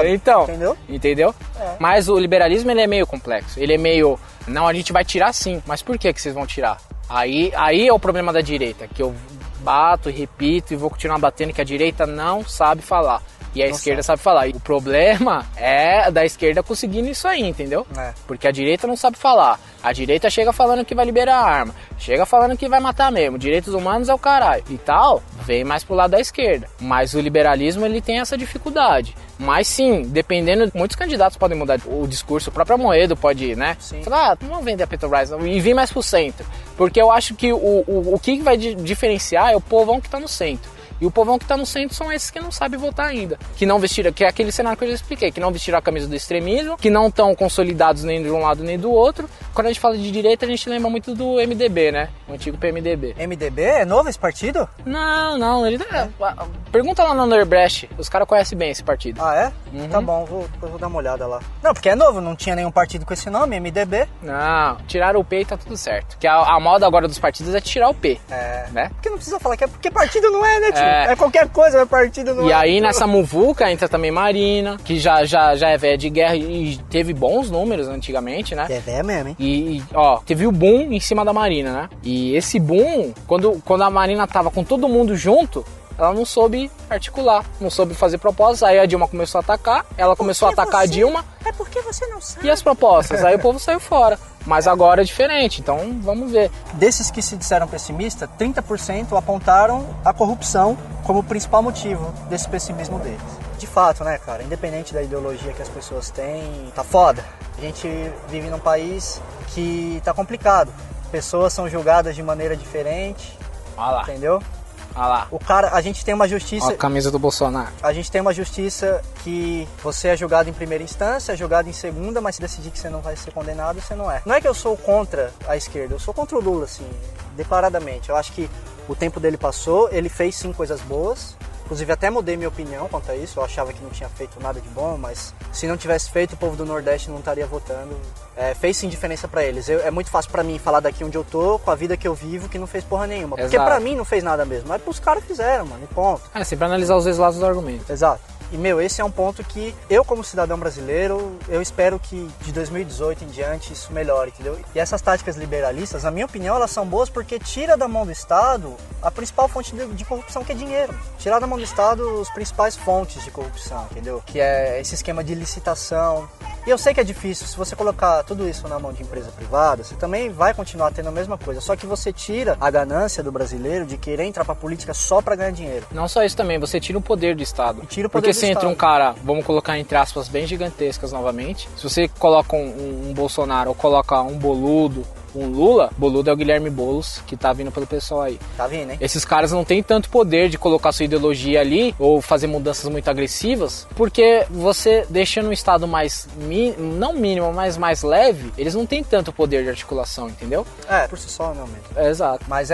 Então, entendeu? Mas o liberalismo, ele é meio complexo. Ele é meio... Não, a gente vai tirar sim. Mas por que vocês vão tirar? Aí é o problema da direita, que eu bato e repito e vou continuar batendo, que a direita não sabe falar. E a esquerda sabe falar. E o problema é da esquerda conseguindo isso aí, entendeu? Porque a direita não sabe falar. A direita chega falando que vai liberar a arma. Chega falando que vai matar mesmo. Direitos humanos é o caralho. E tal, vem mais pro lado da esquerda. Mas o liberalismo, ele tem essa dificuldade. Mas sim, dependendo, muitos candidatos podem mudar o discurso. O próprio Amoedo pode, né? Sim. Falar, não vamos vender a Petrobras e vir mais pro centro. Porque eu acho que o que vai diferenciar é o povão que tá no centro. E o povão que tá no centro são esses que não sabem votar ainda. Que não vestiram, que é aquele cenário que eu já expliquei, que não vestiram a camisa do extremismo, que não estão consolidados nem de um lado nem do outro. Quando a gente fala de direita, a gente lembra muito do MDB, né? O antigo PMDB. MDB? É novo esse partido? Não. Ele pergunta lá no Underbrecht, os caras conhecem bem esse partido. Ah, é? Tá bom, eu vou dar uma olhada lá. Não, porque é novo, não tinha nenhum partido com esse nome, MDB. Não, tiraram o P e tá tudo certo. Que a moda agora dos partidos é tirar o P. Né? Porque não precisa falar que é porque partido não é, né, tio? É qualquer coisa, mas partido não é. E aí nessa muvuca entra também Marina, que já é velha de guerra e teve bons números antigamente, né? É velha mesmo, hein? E teve o boom em cima da Marina, né? E esse boom, quando a Marina tava com todo mundo junto, ela não soube articular, não soube fazer propostas. Aí a Dilma começou a atacar, ela começou a atacar a Dilma. É porque você não sabe. E as propostas? Aí o povo saiu fora. Mas agora é diferente, então vamos ver. Desses que se disseram pessimistas, 30% apontaram a corrupção como o principal motivo desse pessimismo deles. De fato, né, cara? Independente da ideologia que as pessoas têm, tá foda. A gente vive num país que tá complicado. Pessoas são julgadas de maneira diferente, Olha lá. entendeu? Ah lá. O cara, a gente tem uma justiça... Ó a camisa do Bolsonaro. A gente tem uma justiça que você é julgado em primeira instância, é julgado em segunda, mas se decidir que você não vai ser condenado, você não é. Não é que eu sou contra a esquerda, eu sou contra o Lula, assim, declaradamente. Eu acho que o tempo dele passou, ele fez sim coisas boas. Inclusive até mudei minha opinião quanto a isso, eu achava que não tinha feito nada de bom, mas se não tivesse feito, o povo do Nordeste não estaria votando. Fez sim diferença pra eles. É muito fácil pra mim falar daqui onde eu tô, com a vida que eu vivo, que não fez porra nenhuma. Exato. Porque pra mim não fez nada mesmo, mas pros caras fizeram, mano, e ponto. Sempre analisar os dois lados do argumento. Exato. E, esse é um ponto que eu, como cidadão brasileiro, eu espero que de 2018 em diante isso melhore, entendeu? E essas táticas liberalistas, na minha opinião, elas são boas porque tira da mão do Estado a principal fonte de corrupção, que é dinheiro. Tirar da mão do Estado as principais fontes de corrupção, entendeu? Que é esse esquema de licitação. E eu sei que é difícil, se você colocar tudo isso na mão de empresa privada, você também vai continuar tendo a mesma coisa. Só que você tira a ganância do brasileiro de querer entrar pra política só pra ganhar dinheiro. Não só isso também, você tira o poder do Estado. Tira o poder Porque do se entra Estado. um cara, vamos colocar entre aspas bem gigantescas novamente, se você coloca um Bolsonaro ou coloca um Boludo, um Lula, Boludo é o Guilherme Boulos, que tá vindo pelo pessoal aí. Tá vindo, hein? Esses caras não têm tanto poder de colocar sua ideologia ali ou fazer mudanças muito agressivas, porque você deixando um Estado mais, não mínimo, mas mais leve, eles não têm tanto poder de articulação, entendeu? Por si só não mesmo. Exato. Mas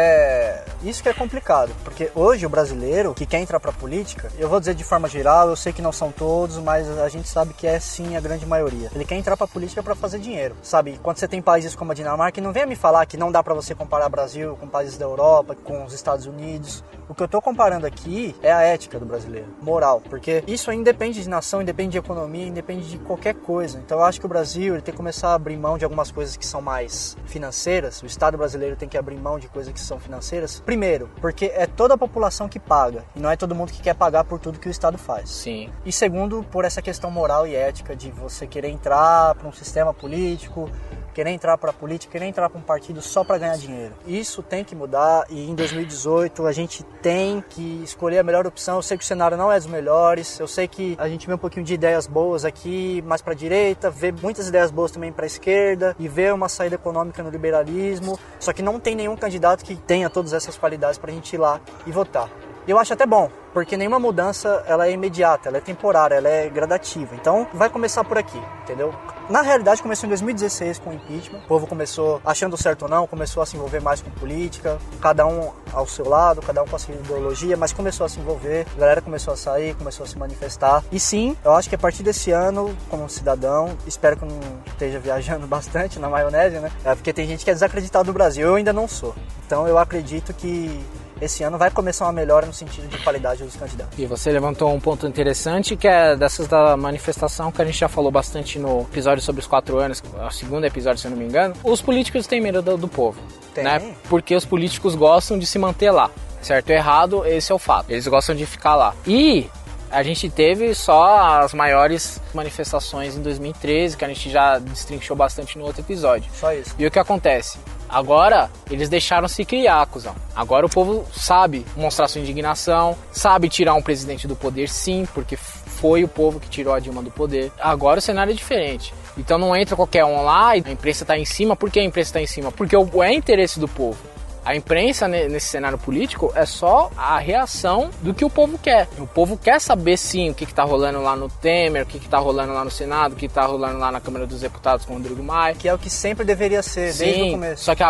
isso que é complicado, porque hoje o brasileiro que quer entrar pra política, eu vou dizer de forma geral, eu sei que não são todos, mas a gente sabe que é sim a grande maioria. Ele quer entrar pra política pra fazer dinheiro, sabe? Quando você tem países como a Dinamarca, não venha me falar que não dá pra você comparar Brasil com países da Europa, com os Estados Unidos. O que eu tô comparando aqui é a ética do brasileiro, moral, porque isso aí independe de nação, independe de economia, independe de qualquer coisa. Então eu acho que o Brasil ele tem que começar a abrir mão de algumas coisas que são mais financeiras, o Estado brasileiro tem que abrir mão de coisas que são financeiras. Primeiro, porque é toda a população que paga, e não é todo mundo que quer pagar por tudo que o Estado faz. Sim. E segundo, por essa questão moral e ética de você querer entrar para um sistema político, querer entrar para a política, querer entrar para um partido só para ganhar dinheiro. Isso tem que mudar e em 2018 a gente tem que escolher a melhor opção. Eu sei que o cenário não é dos melhores, eu sei que a gente vê um pouquinho de ideias boas aqui, mais para a direita, vê muitas ideias boas também para a esquerda e vê uma saída econômica no liberalismo, só que não tem nenhum candidato que tenha todas essas qualidades para a gente ir lá e votar. E eu acho até bom, porque nenhuma mudança ela é imediata, ela é temporária, ela é gradativa. Então vai começar por aqui, entendeu? Na realidade começou em 2016 com o impeachment. O povo começou, achando certo ou não, começou a se envolver mais com política, cada um ao seu lado, cada um com a sua ideologia, mas começou a se envolver, a galera começou a sair, começou a se manifestar. E sim, eu acho que a partir desse ano, como cidadão, espero que eu não esteja viajando bastante na maionese, né? Porque tem gente que é desacreditada do Brasil, eu ainda não sou. Então eu acredito que esse ano vai começar uma melhora no sentido de qualidade dos candidatos. E você levantou um ponto interessante, que é dessas da manifestação, que a gente já falou bastante no episódio sobre os 4 anos, o segundo episódio, se eu não me engano. Os políticos têm medo do povo, né? Porque os políticos gostam de se manter lá. Certo ou errado, esse é o fato. Eles gostam de ficar lá. E a gente teve só as maiores manifestações em 2013, que a gente já destrinchou bastante no outro episódio. Só isso. E o que acontece? Agora, eles deixaram se criar, cuzão. Agora o povo sabe mostrar sua indignação, sabe tirar um presidente do poder, sim, porque foi o povo que tirou a Dilma do poder. Agora o cenário é diferente. Então não entra qualquer um lá e a imprensa tá em cima. Por que a imprensa tá em cima? Porque é interesse do povo. A imprensa nesse cenário político é só a reação do que o povo quer. O povo quer saber sim o que tá rolando lá no Temer, o que tá rolando lá no Senado, o que tá rolando lá na Câmara dos Deputados com o Rodrigo Maia. Que é o que sempre deveria ser, sim, desde o começo. Só que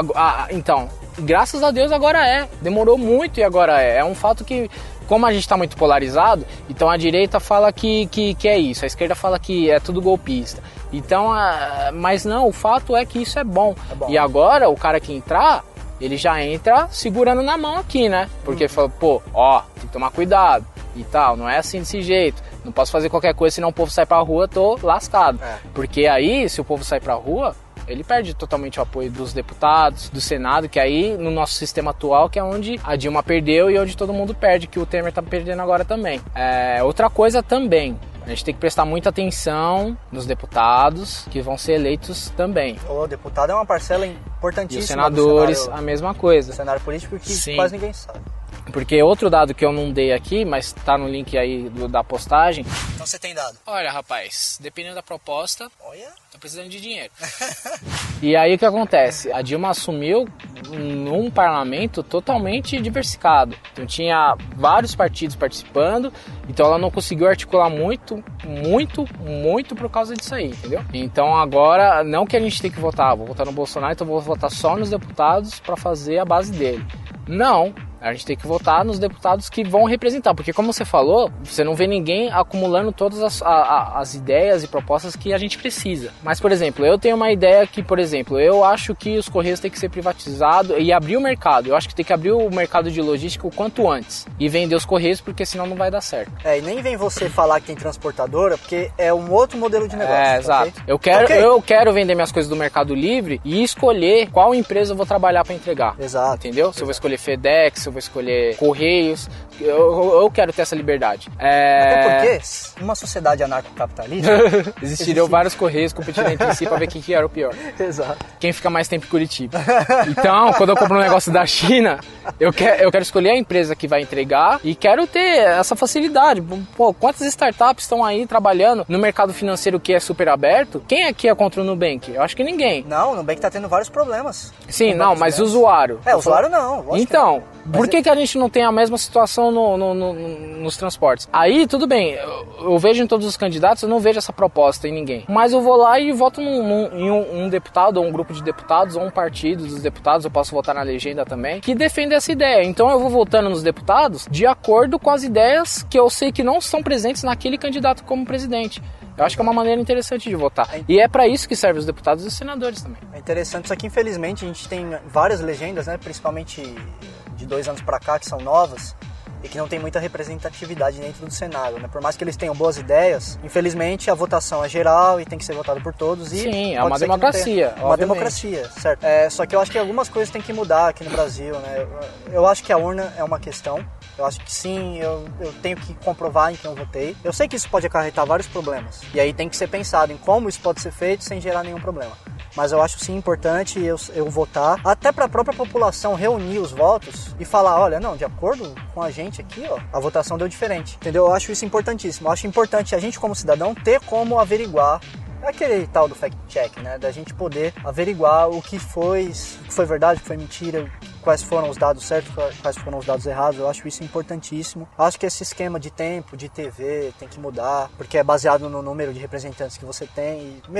então, graças a Deus agora é. Demorou muito e agora é. É um fato que, como a gente tá muito polarizado, então a direita fala que é isso, a esquerda fala que é tudo golpista. Então, mas não, o fato é que isso é bom. E agora o cara que entrar, ele já entra segurando na mão aqui, né? Porque fala, pô, tem que tomar cuidado e tal, não é assim desse jeito. Não posso fazer qualquer coisa, senão o povo sai pra rua, tô lascado. Porque aí, se o povo sai pra rua, ele perde totalmente o apoio dos deputados, do Senado, que aí, no nosso sistema atual, que é onde a Dilma perdeu e onde todo mundo perde, que o Temer tá perdendo agora também. Outra coisa também, a gente tem que prestar muita atenção nos deputados que vão ser eleitos também. O deputado é uma parcela importantíssima. E os senadores, a mesma coisa. O cenário político que sim, quase ninguém sabe. Porque outro dado que eu não dei aqui, mas tá no link aí da postagem. Então você tem dado? Olha, rapaz, dependendo da proposta, olha, tô precisando de dinheiro. E aí o que acontece? A Dilma assumiu num parlamento totalmente diversificado. Então tinha vários partidos participando, então ela não conseguiu articular muito por causa disso aí, entendeu? Então agora, não que a gente tem que votar, vou votar no Bolsonaro, então vou votar só nos deputados para fazer a base dele. Não, a gente tem que votar nos deputados que vão representar, porque como você falou, você não vê ninguém acumulando todas as ideias e propostas que a gente precisa. Mas, por exemplo, eu tenho uma ideia que, por exemplo, eu acho que os Correios têm que ser privatizados e abrir o mercado. Eu acho que tem que abrir o mercado de logística o quanto antes e vender os Correios, porque senão não vai dar certo. E nem vem você falar que tem transportadora, porque é um outro modelo de negócio. Exato. Okay? Eu quero vender minhas coisas do Mercado Livre e escolher qual empresa eu vou trabalhar para entregar. Exato. Entendeu? Se eu vou escolher FedEx, se eu vou escolher Correios, eu quero ter essa liberdade. Até porque uma sociedade anarcocapitalista existiriam vários Correios competindo entre si para ver quem que era o pior. Exato. Quem fica mais tempo em Curitiba. Então, quando eu compro um negócio da China, eu quero escolher a empresa que vai entregar e quero ter essa facilidade. Pô, quantas startups estão aí trabalhando no mercado financeiro que é super aberto? Quem aqui é contra o Nubank? Eu acho que ninguém. Não, o Nubank tá tendo vários problemas. Sim, não, mas o usuário. Usuário não. Então, por que a gente não tem a mesma situação nos transportes? Aí, tudo bem, eu vejo em todos os candidatos, eu não vejo essa proposta em ninguém. Mas eu vou lá e voto em um deputado, ou um grupo de deputados, ou um partido dos deputados, eu posso votar na legenda também, que defende essa ideia. Então eu vou votando nos deputados de acordo com as ideias que eu sei que não estão presentes naquele candidato como presidente. Eu acho que é uma maneira interessante de votar. E é para isso que servem os deputados e os senadores também. É interessante, só que infelizmente a gente tem várias legendas, né, principalmente de 2 anos para cá, que são novas e que não tem muita representatividade dentro do Senado, né? Por mais que eles tenham boas ideias, infelizmente a votação é geral e tem que ser votado por todos. E sim, é uma democracia. É uma democracia, certo? Só que eu acho que algumas coisas tem que mudar aqui no Brasil, né? Eu acho que a urna é uma questão. Eu acho que sim, eu tenho que comprovar em quem eu votei. Eu sei que isso pode acarretar vários problemas. E aí tem que ser pensado em como isso pode ser feito sem gerar nenhum problema. Mas eu acho sim importante eu votar, até para a própria população reunir os votos e falar, olha, não, de acordo com a gente aqui, ó, a votação deu diferente. Entendeu? Eu acho isso importantíssimo. Eu acho importante a gente como cidadão ter como averiguar. É aquele tal do fact-check, né? Da gente poder averiguar o que foi verdade, o que foi mentira, quais foram os dados certos, quais foram os dados errados. Eu acho isso importantíssimo. Acho que esse esquema de tempo, de TV, tem que mudar, porque é baseado no número de representantes que você tem. E,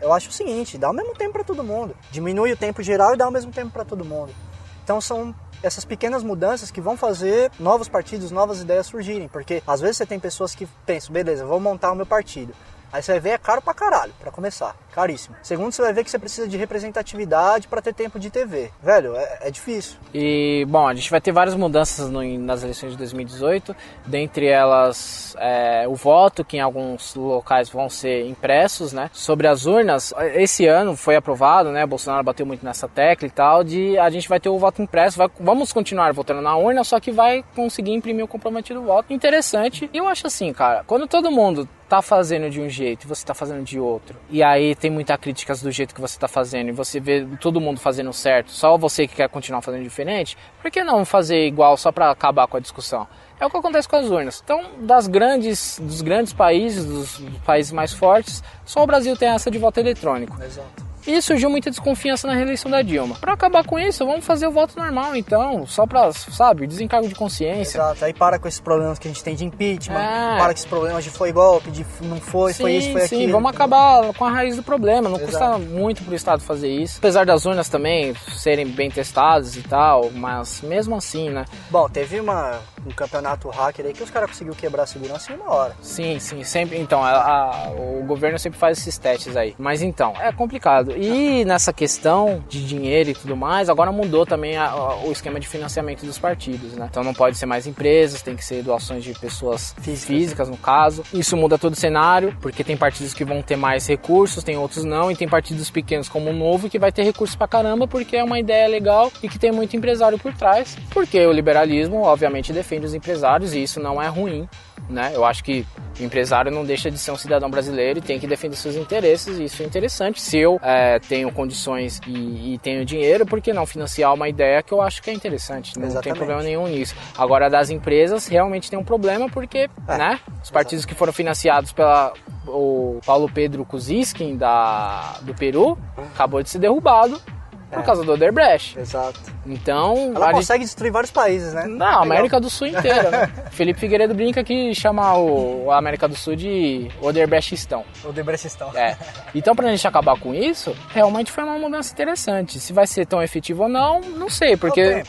eu acho o seguinte, dá o mesmo tempo para todo mundo. Diminui o tempo geral e dá o mesmo tempo para todo mundo. Então são essas pequenas mudanças que vão fazer novos partidos, novas ideias surgirem. Porque às vezes você tem pessoas que pensam, beleza, vou montar o meu partido. Aí você vai ver, é caro pra caralho, pra começar. Caríssimo. Segundo, você vai ver que você precisa de representatividade pra ter tempo de TV. Velho, é difícil. E, bom, a gente vai ter várias mudanças nas eleições de 2018. Dentre elas, o voto, que em alguns locais vão ser impressos, né? Sobre as urnas, esse ano foi aprovado, né? Bolsonaro bateu muito nessa tecla e tal, a gente vai ter o voto impresso. Vamos continuar votando na urna, só que vai conseguir imprimir o comprometido voto. Interessante. E eu acho assim, cara, quando todo mundo tá fazendo de um jeito e você tá fazendo de outro, e aí tem muitas críticas do jeito que você tá fazendo, e você vê todo mundo fazendo certo, só você que quer continuar fazendo diferente, por que não fazer igual só pra acabar com a discussão? É o que acontece com as urnas. Então, dos grandes países, dos países mais fortes, só o Brasil tem essa de voto eletrônico. Exato. E surgiu muita desconfiança na reeleição da Dilma. Pra acabar com isso, vamos fazer o voto normal, então. Só pra, sabe, desencargo de consciência. Exato. Aí para com esses problemas que a gente tem de impeachment. Para com esses problemas de foi golpe, de não foi, foi isso, foi aquilo. Sim, vamos acabar com a raiz do problema. Não custa muito pro Estado fazer isso. Apesar das urnas também serem bem testadas e tal, mas mesmo assim, né? Bom, teve um campeonato hacker aí que os caras conseguiram quebrar a segurança em 1 hora. Sim, sempre. Então, o governo sempre faz esses testes aí. Mas então, é complicado. E nessa questão de dinheiro e tudo mais, agora mudou também o esquema de financiamento dos partidos, né? Então não pode ser mais empresas, tem que ser doações de pessoas físicas, no caso. Isso muda todo o cenário, porque tem partidos que vão ter mais recursos, tem outros não, e tem partidos pequenos como o Novo que vai ter recursos pra caramba, porque é uma ideia legal e que tem muito empresário por trás, porque o liberalismo, obviamente, defende os empresários e isso não é ruim, né? Eu acho que o empresário não deixa de ser um cidadão brasileiro e tem que defender seus interesses, e isso é interessante. Se eu tenho condições e tenho dinheiro, por que não financiar uma ideia que eu acho que é interessante? Não tem problema nenhum nisso. Agora, das empresas, realmente tem um problema, porque né, os partidos que foram financiados o Paulo Pedro Kuczynski do Peru, acabou de ser derrubado. por causa do Odebrecht. Exato. Então... Ela consegue destruir vários países, né? Não, a América do Sul inteira, né? Felipe Figueiredo brinca que chama a América do Sul de Odebrechtistão. Odebrechtistão. Então, pra gente acabar com isso, realmente foi uma mudança interessante. Se vai ser tão efetivo ou não, não sei, porque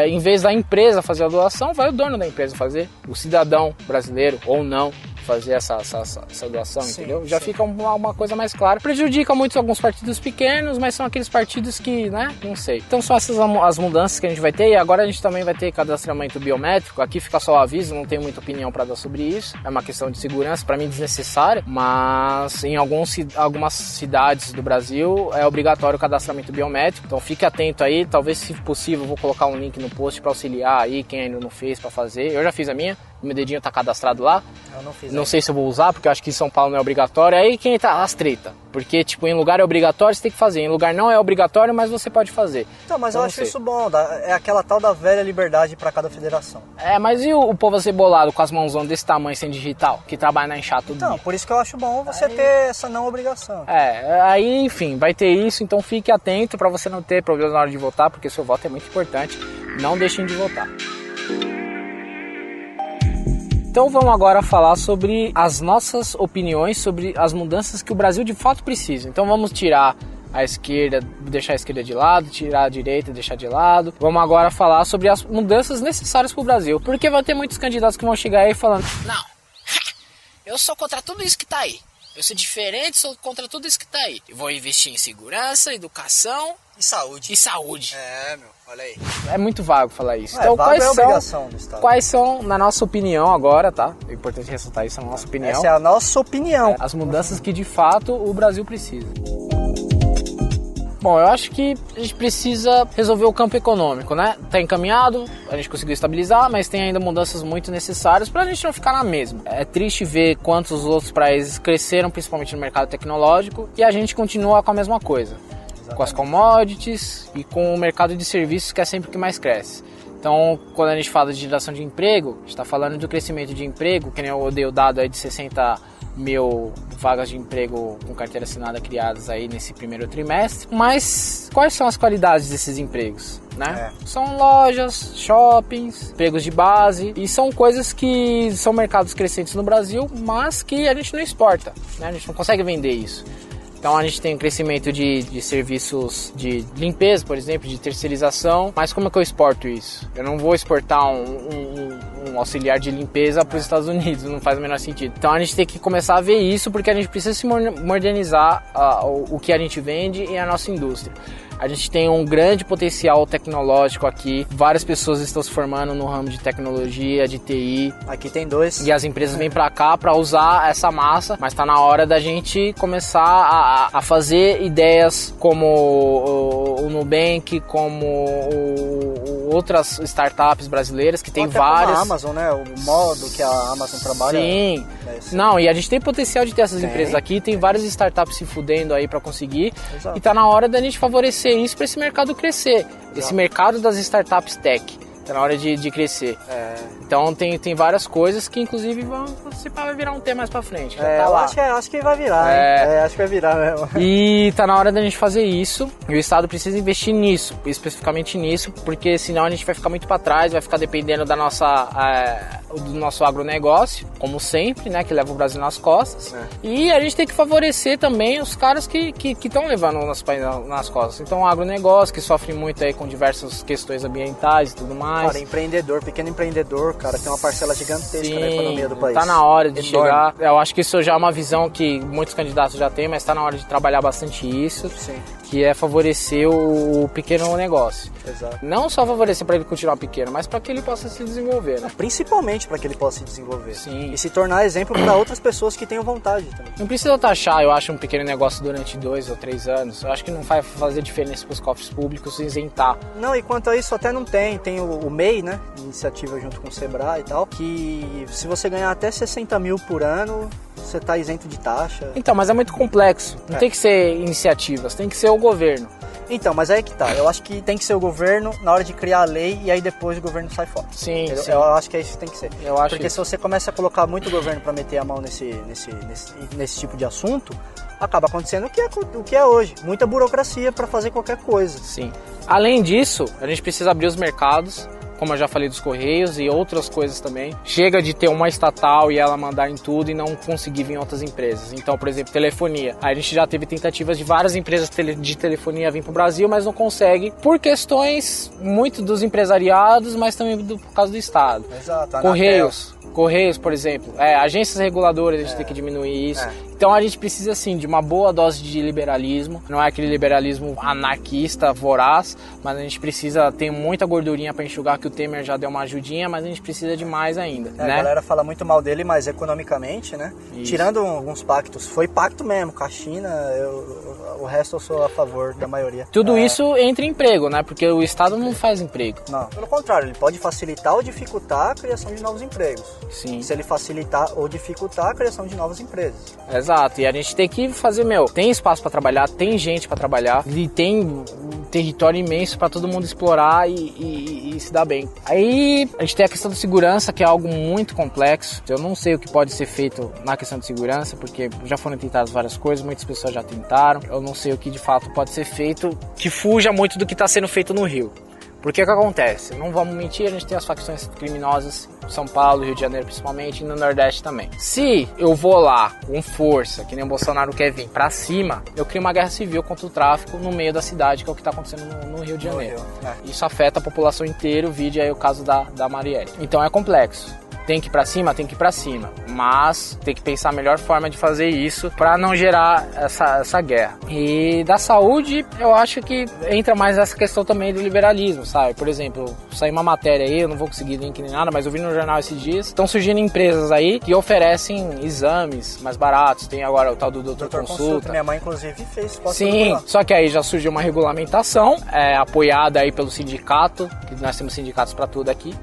em vez da empresa fazer a doação, vai o dono da empresa fazer, o cidadão brasileiro ou não fazer essa doação, entendeu? Já fica uma coisa mais clara. Prejudica muito alguns partidos pequenos, mas são aqueles partidos que, né, não sei. Então são essas as mudanças que a gente vai ter, e agora a gente também vai ter cadastramento biométrico. Aqui fica só o aviso, não tenho muita opinião para dar sobre isso. É uma questão de segurança, para mim desnecessária, mas em algumas cidades do Brasil é obrigatório o cadastramento biométrico, então fique atento aí. Talvez, se possível, eu vou colocar um link no post para auxiliar aí quem ainda não fez para fazer. Eu já fiz a minha. Meu dedinho tá cadastrado lá. Eu não fiz. Não sei se eu vou usar, porque eu acho que em São Paulo não é obrigatório. Aí quem tá as treta. Porque, tipo, em lugar é obrigatório, você tem que fazer. Em lugar não é obrigatório, mas você pode fazer. Então, mas eu acho isso bom. É aquela tal da velha liberdade para cada federação. Mas e o povo acebolado com as mãozão desse tamanho sem digital? Que trabalha na enxada todo dia? Por isso que eu acho bom você ter essa não obrigação. Aí, enfim, vai ter isso. Então fique atento para você não ter problema na hora de votar, porque seu voto é muito importante. Não deixem de votar. Então vamos agora falar sobre as nossas opiniões sobre as mudanças que o Brasil de fato precisa. Então vamos tirar a esquerda, deixar a esquerda de lado, tirar a direita, deixar de lado. Vamos agora falar sobre as mudanças necessárias para o Brasil. Porque vai ter muitos candidatos que vão chegar aí falando: não, eu sou contra tudo isso que tá aí. Eu sou diferente, sou contra tudo isso que tá aí. Eu vou investir em segurança, educação e saúde. Meu, olha aí. É muito vago falar isso. Então, quais são, na nossa opinião agora, tá? É importante ressaltar isso, na nossa opinião. Essa é a nossa opinião. As mudanças que de fato o Brasil precisa. Bom, eu acho que a gente precisa resolver o campo econômico, né? Tá encaminhado, a gente conseguiu estabilizar, mas tem ainda mudanças muito necessárias pra gente não ficar na mesma. É triste ver quantos outros países cresceram, principalmente no mercado tecnológico, e a gente continua com a mesma coisa. Exatamente. Com as commodities e com o mercado de serviços, que é sempre o que mais cresce. Então, quando a gente fala de geração de emprego, a gente está falando do crescimento de emprego, que nem eu dei o dado aí de 60 mil vagas de emprego com carteira assinada criadas aí nesse primeiro trimestre. Mas quais são as qualidades desses empregos, né? São lojas, shoppings, empregos de base, e são coisas que são mercados crescentes no Brasil, mas que a gente não exporta, né? A gente não consegue vender isso. Então a gente tem um crescimento de serviços de limpeza, por exemplo, de terceirização. Mas como é que eu exporto isso? Eu não vou exportar um auxiliar de limpeza para os Estados Unidos, não faz o menor sentido. Então a gente tem que começar a ver isso, porque a gente precisa se modernizar o que a gente vende e a nossa indústria. A gente tem um grande potencial tecnológico aqui. Várias pessoas estão se formando no ramo de tecnologia, de TI. Aqui tem 2. E as empresas vêm para cá para usar essa massa, mas está na hora da gente começar a fazer ideias como o Nubank, como outras startups brasileiras que tem várias. Como a Amazon, né? O modo que a Amazon trabalha. Sim. Não, e a gente tem potencial de ter essas empresas aqui. Tem várias startups se fudendo aí para conseguir. Exato. E tá na hora da gente favorecer isso para esse mercado crescer. Exato. Esse mercado das startups tech. Tá na hora de crescer. Então tem várias coisas que inclusive vai virar um tema mais pra frente. Tá lá. Acho que vai virar, acho que vai virar mesmo. E tá na hora da gente fazer isso. E o Estado precisa investir nisso, especificamente nisso, porque senão a gente vai ficar muito pra trás, vai ficar dependendo da do nosso agronegócio, como sempre, né, que leva o Brasil nas costas. E a gente tem que favorecer também os caras que estão levando o nosso país nas costas. Então o agronegócio, que sofre muito aí com diversas questões ambientais e tudo mais. Cara, pequeno empreendedor, cara, tem uma parcela gigantesca na economia do país. Tá na hora de chegar. Eu acho que isso já é uma visão que muitos candidatos já têm, mas tá na hora de trabalhar bastante isso. Sim. Que é favorecer o pequeno negócio. Exato. Não só favorecer para ele continuar pequeno, mas para que ele possa se desenvolver, né? Principalmente para que ele possa se desenvolver. Sim. E se tornar exemplo para outras pessoas que tenham vontade também. Não precisa taxar, eu acho, um pequeno negócio durante 2 ou 3 anos. Eu acho que não vai fazer diferença para os cofres públicos isentar. Não, e quanto a isso até não tem. Tem o MEI, né? Iniciativa junto com o Sebrae e tal, que se você ganhar até 60 mil por ano, você tá isento de taxa. Então, mas é muito complexo. Não tem que ser iniciativas, tem que ser o governo. Então, mas aí que tá. Eu acho que tem que ser o governo na hora de criar a lei e aí depois o governo sai fora. Sim. Eu acho que é isso que tem que ser. Eu acho porque se você começa a colocar muito governo para meter a mão nesse tipo de assunto, acaba acontecendo o que é hoje. Muita burocracia para fazer qualquer coisa. Sim. Além disso, a gente precisa abrir os mercados, como eu já falei dos Correios e outras coisas também. Chega de ter uma estatal e ela mandar em tudo e não conseguir vir em outras empresas. Então, por exemplo, telefonia. A gente já teve tentativas de várias empresas de telefonia vir para o Brasil, mas não consegue por questões muito dos empresariados, mas também por causa do Estado. Exato. Correios, por exemplo, agências reguladoras, a gente tem que diminuir isso. Então a gente precisa, sim, de uma boa dose de liberalismo. Não é aquele liberalismo anarquista, voraz, mas a gente precisa ter muita gordurinha para enxugar, que o Temer já deu uma ajudinha, mas a gente precisa de mais ainda, né? A galera fala muito mal dele, mas economicamente, né? Isso. Tirando alguns pactos, foi pacto mesmo com a China, o resto eu sou a favor da maioria. Tudo isso entre emprego, né? Porque o Estado não faz emprego. Não, pelo contrário, ele pode facilitar ou dificultar a criação de novos empregos. Sim. Se ele facilitar ou dificultar a criação de novas empresas. Exato, e a gente tem que fazer, tem espaço para trabalhar, tem gente para trabalhar e tem um território imenso para todo mundo explorar e se dar bem. Aí a gente tem a questão da segurança, que é algo muito complexo. Eu não sei o que pode ser feito na questão de segurança, porque já foram tentadas várias coisas, muitas pessoas já tentaram. Eu não sei o que de fato pode ser feito que fuja muito do que está sendo feito no Rio. Porque o que acontece? Não vamos mentir, a gente tem as facções criminosas em São Paulo, Rio de Janeiro principalmente, e no Nordeste também. Se eu vou lá com força, que nem o Bolsonaro quer vir, pra cima, eu crio uma guerra civil contra o tráfico no meio da cidade, que é o que tá acontecendo no Rio de Janeiro. Isso afeta a população inteira, vide aí o caso da Marielle. Então é complexo. Tem que ir pra cima? Tem que ir pra cima. Mas tem que pensar a melhor forma de fazer isso para não gerar essa guerra. E da saúde, eu acho que entra mais essa questão também do liberalismo, sabe? Por exemplo, saiu uma matéria aí, eu não vou conseguir link nem nada, mas eu vi no jornal esses dias. Estão surgindo empresas aí que oferecem exames mais baratos. Tem agora o tal do Doutor Consulta. Minha mãe, inclusive, fez. Sim, só que aí já surgiu uma regulamentação, apoiada aí pelo sindicato, que nós temos sindicatos para tudo aqui.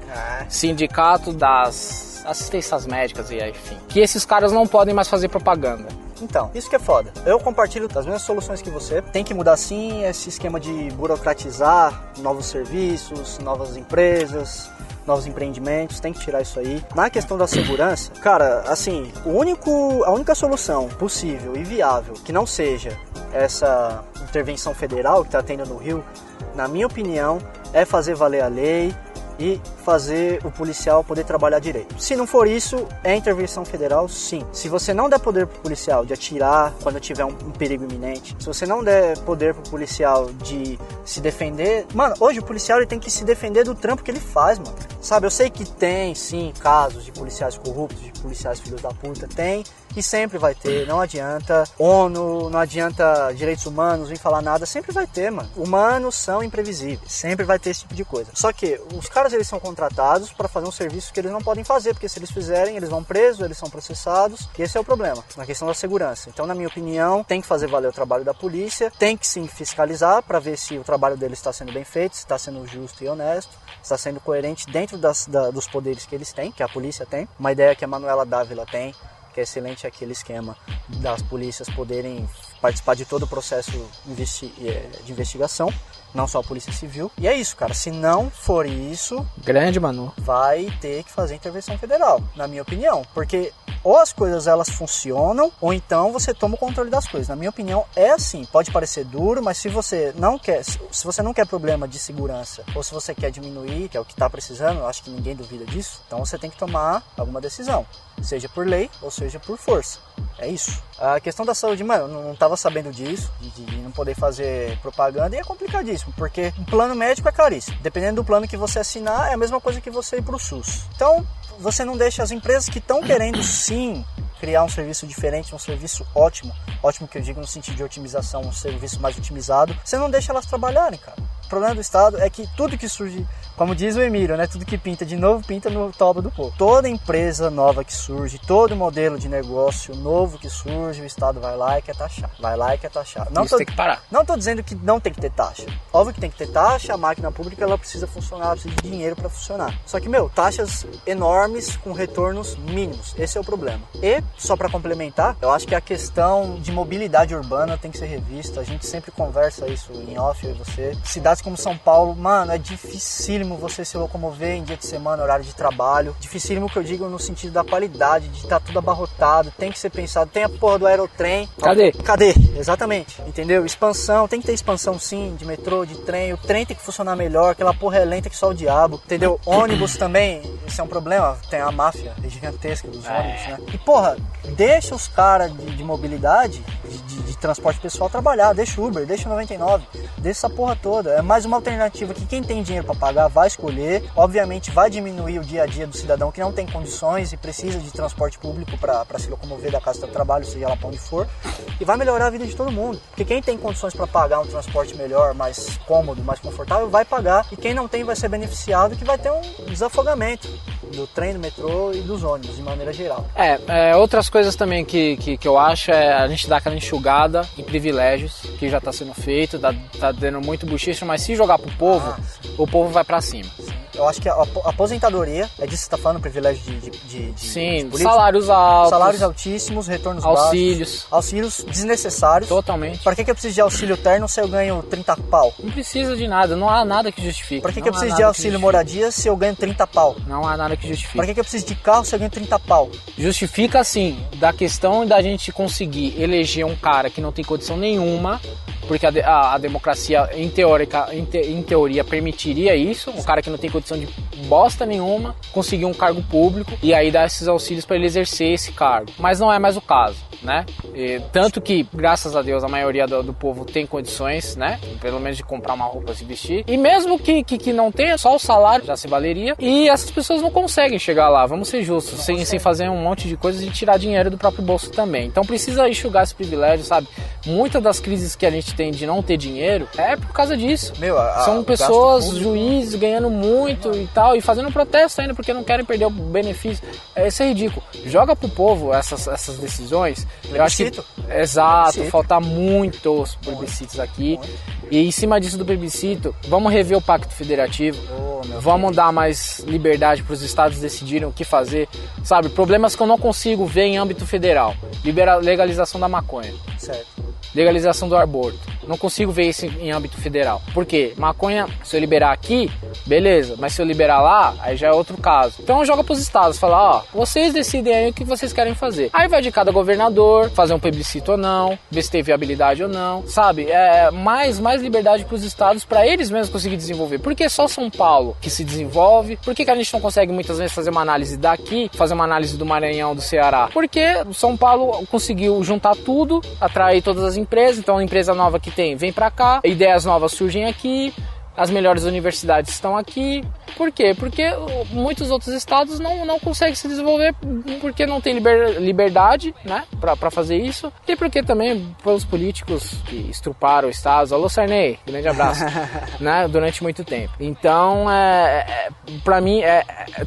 Sindicato das assistências médicas e enfim. Que esses caras não podem mais fazer propaganda. Então, isso que é foda. Eu compartilho das mesmas soluções que você. Tem que mudar sim esse esquema de burocratizar novos serviços, novas empresas, novos empreendimentos, tem que tirar isso aí. Na questão da segurança, cara, assim, a única solução possível e viável que não seja essa intervenção federal que tá tendo no Rio, na minha opinião, é fazer valer a lei e fazer o policial poder trabalhar direito. Se não for isso, é intervenção federal, sim. Se você não der poder pro policial de atirar quando tiver um perigo iminente, se você não der poder pro policial de se defender... Mano, hoje o policial ele tem que se defender do trampo que ele faz, mano. Sabe, eu sei que tem, sim, casos de policiais corruptos, de policiais filhos da puta, tem e sempre vai ter, não adianta ONU, não adianta direitos humanos, vir falar nada, sempre vai ter, mano. Humanos são imprevisíveis, sempre vai ter esse tipo de coisa. Só que os caras, eles são contratados para fazer um serviço que eles não podem fazer, porque se eles fizerem, eles vão presos, eles são processados, e esse é o problema, na questão da segurança. Então, na minha opinião, tem que fazer valer o trabalho da polícia, tem que sim fiscalizar para ver se o trabalho deles está sendo bem feito, se está sendo justo e honesto, se está sendo coerente dentro dos poderes que eles têm, que a polícia tem. Uma ideia que a Manuela Dávila tem, que é excelente, é aquele esquema das polícias poderem participar de todo o processo de investigação, não só a Polícia Civil. E é isso, cara. Se não for isso... Grande, Manu. Vai ter que fazer intervenção federal, na minha opinião. Porque ou as coisas elas funcionam, ou então você toma o controle das coisas. Na minha opinião, é assim. Pode parecer duro, mas se você não quer problema de segurança, ou se você quer diminuir, que é o que está precisando, eu acho que ninguém duvida disso, então você tem que tomar alguma decisão. Seja por lei, ou seja por força. É isso. A questão da saúde, mano, eu não estava sabendo disso, de não poder fazer propaganda, e é complicadíssimo, porque um plano médico é caríssimo. Dependendo do plano que você assinar, é a mesma coisa que você ir pro SUS. Então, você não deixa as empresas que estão querendo sim criar um serviço diferente, um serviço ótimo que eu digo no sentido de otimização, um serviço mais otimizado, você não deixa elas trabalharem, cara. O problema do Estado é que tudo que surge, como diz o Emílio, né, tudo que pinta de novo, pinta no toba do povo. Toda empresa nova que surge, todo modelo de negócio novo que surge, o Estado vai lá e quer taxar. Vai lá e quer taxar. Isso tem que parar. Não estou dizendo que não tem que ter taxa. Óbvio que tem que ter taxa, a máquina pública ela precisa funcionar, ela precisa de dinheiro para funcionar. Só que, taxas enormes com retornos mínimos. Esse é o problema. E, só para complementar, eu acho que a questão de mobilidade urbana tem que ser revista. A gente sempre conversa isso em off, eu e você. Cidades como São Paulo, mano, é dificílimo dificílimo você se locomover em dia de semana, horário de trabalho. Dificílimo que eu digo no sentido da qualidade, de estar tudo abarrotado, tem que ser pensado. Tem a porra do aerotrem. Cadê? Exatamente, entendeu? Expansão, tem que ter expansão sim, de metrô, de trem. O trem tem que funcionar melhor, aquela porra é lenta que só o diabo, entendeu? Ônibus também, isso é um problema. Tem a máfia gigantesca dos ônibus, né? E porra, deixa os caras de mobilidade, de transporte pessoal trabalhar, deixa o Uber, deixa o 99, deixa essa porra toda. É mais uma alternativa que quem tem dinheiro para pagar vai escolher. Obviamente vai diminuir o dia a dia do cidadão que não tem condições e precisa de transporte público para se locomover da casa do trabalho, seja lá para onde for, e vai melhorar a vida de todo mundo. Porque quem tem condições para pagar um transporte melhor, mais cômodo, mais confortável, vai pagar, e quem não tem vai ser beneficiado, que vai ter um desafogamento do trem, do metrô e dos ônibus, de maneira geral. Outras coisas também que eu acho é a gente dar aquela enxugada em privilégios, que já está sendo feito, tá dando muito buchicho, mas se jogar pro povo, o povo vai para cima. Eu acho que a aposentadoria, é disso que você está falando, privilégio de sim, de salários altos. Salários altíssimos, retornos baixos. Auxílios desnecessários. Totalmente. Para que eu preciso de auxílio terno se eu ganho 30 pau? Não precisa de nada, não há nada que justifique. Para que eu preciso de auxílio moradia se eu ganho 30 pau? Não há nada que justifique. Para que eu preciso de carro se eu ganho 30 pau? Justifica sim, da questão da gente conseguir eleger um cara que não tem condição nenhuma, porque a democracia em teoria permitiria isso, um cara que não tem condição de bosta nenhuma conseguir um cargo público e aí dar esses auxílios para ele exercer esse cargo. Mas não é mais o caso, né? Tanto que, graças a Deus, a maioria do povo tem condições, né? Pelo menos de comprar uma roupa, se vestir. E mesmo que não tenha, só o salário já se valeria. E essas pessoas não conseguem chegar lá, vamos ser justos, sem fazer um monte de coisas e tirar dinheiro do próprio bolso também. Então precisa enxugar esse privilégio, sabe? Muitas das crises que a gente tem de não ter dinheiro é por causa disso. São pessoas, juízes, ganhando muito e tal, e fazendo protesto ainda porque não querem perder o benefício. Isso é ridículo. Joga pro povo essas decisões. Eu acho que, exato, falta muitos plebiscitos aqui. E em cima disso do plebiscito, vamos rever o Pacto Federativo, vamos dar mais liberdade para os estados decidirem o que fazer, sabe? Problemas que eu não consigo ver em âmbito federal. Legalização da maconha. Certo. Legalização do aborto. Não consigo ver isso em âmbito federal. Por quê? Maconha, se eu liberar aqui, beleza. Mas se eu liberar lá, aí já é outro caso. Então joga pros estados, fala, vocês decidem aí o que vocês querem fazer. Aí vai de cada governador, fazer um plebiscito ou não, ver se tem viabilidade ou não, sabe? Mais liberdade pros estados, para eles mesmos conseguir desenvolver. Por que só São Paulo que se desenvolve? Por que a gente não consegue muitas vezes fazer uma análise daqui, fazer uma análise do Maranhão, do Ceará? Porque São Paulo conseguiu juntar tudo, atrair todas as empresas, então a empresa nova que tem, vem pra cá, ideias novas surgem aqui, as melhores universidades estão aqui. Por quê? Porque muitos outros estados não conseguem se desenvolver porque não tem liberdade, né, pra fazer isso, e porque também pelos políticos que estruparam estados. Alô, Sarney, grande abraço, né, durante muito tempo. Então, pra mim,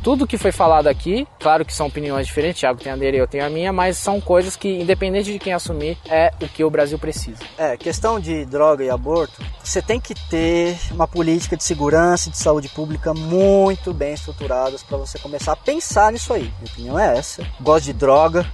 tudo que foi falado aqui, claro que são opiniões diferentes, Thiago tem a dele, eu tenho a minha, mas são coisas que, independente de quem assumir, é o que o Brasil precisa. Questão de droga e aborto, você tem que ter uma política de segurança e de saúde pública muito bem estruturadas para você começar a pensar nisso aí. Minha opinião é essa. Gosto de droga.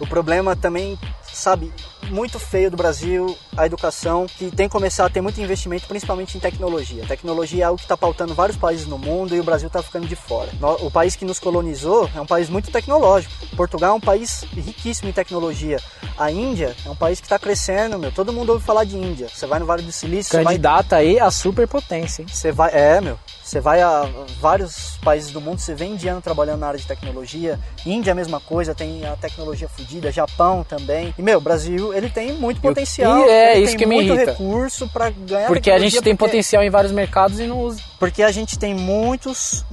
O problema também, sabe, muito feio do Brasil, a educação, que tem que começar a ter muito investimento, principalmente em tecnologia. Tecnologia é algo que está pautando vários países no mundo e o Brasil está ficando de fora. O país que nos colonizou é um país muito tecnológico. Portugal é um país riquíssimo em tecnologia. A Índia é um país que está crescendo, todo mundo ouve falar de Índia. Você vai no Vale do Silício... Candidata aí a superpotência, hein? Você vai a vários países do mundo, você vê indiano trabalhando na área de tecnologia. Índia a mesma coisa, tem a tecnologia fodida. Japão também. E, Brasil, ele tem muito potencial. Isso que me irrita. Muito recurso para ganhar. Porque a gente tem potencial em vários mercados e não usa. Porque a gente tem muitas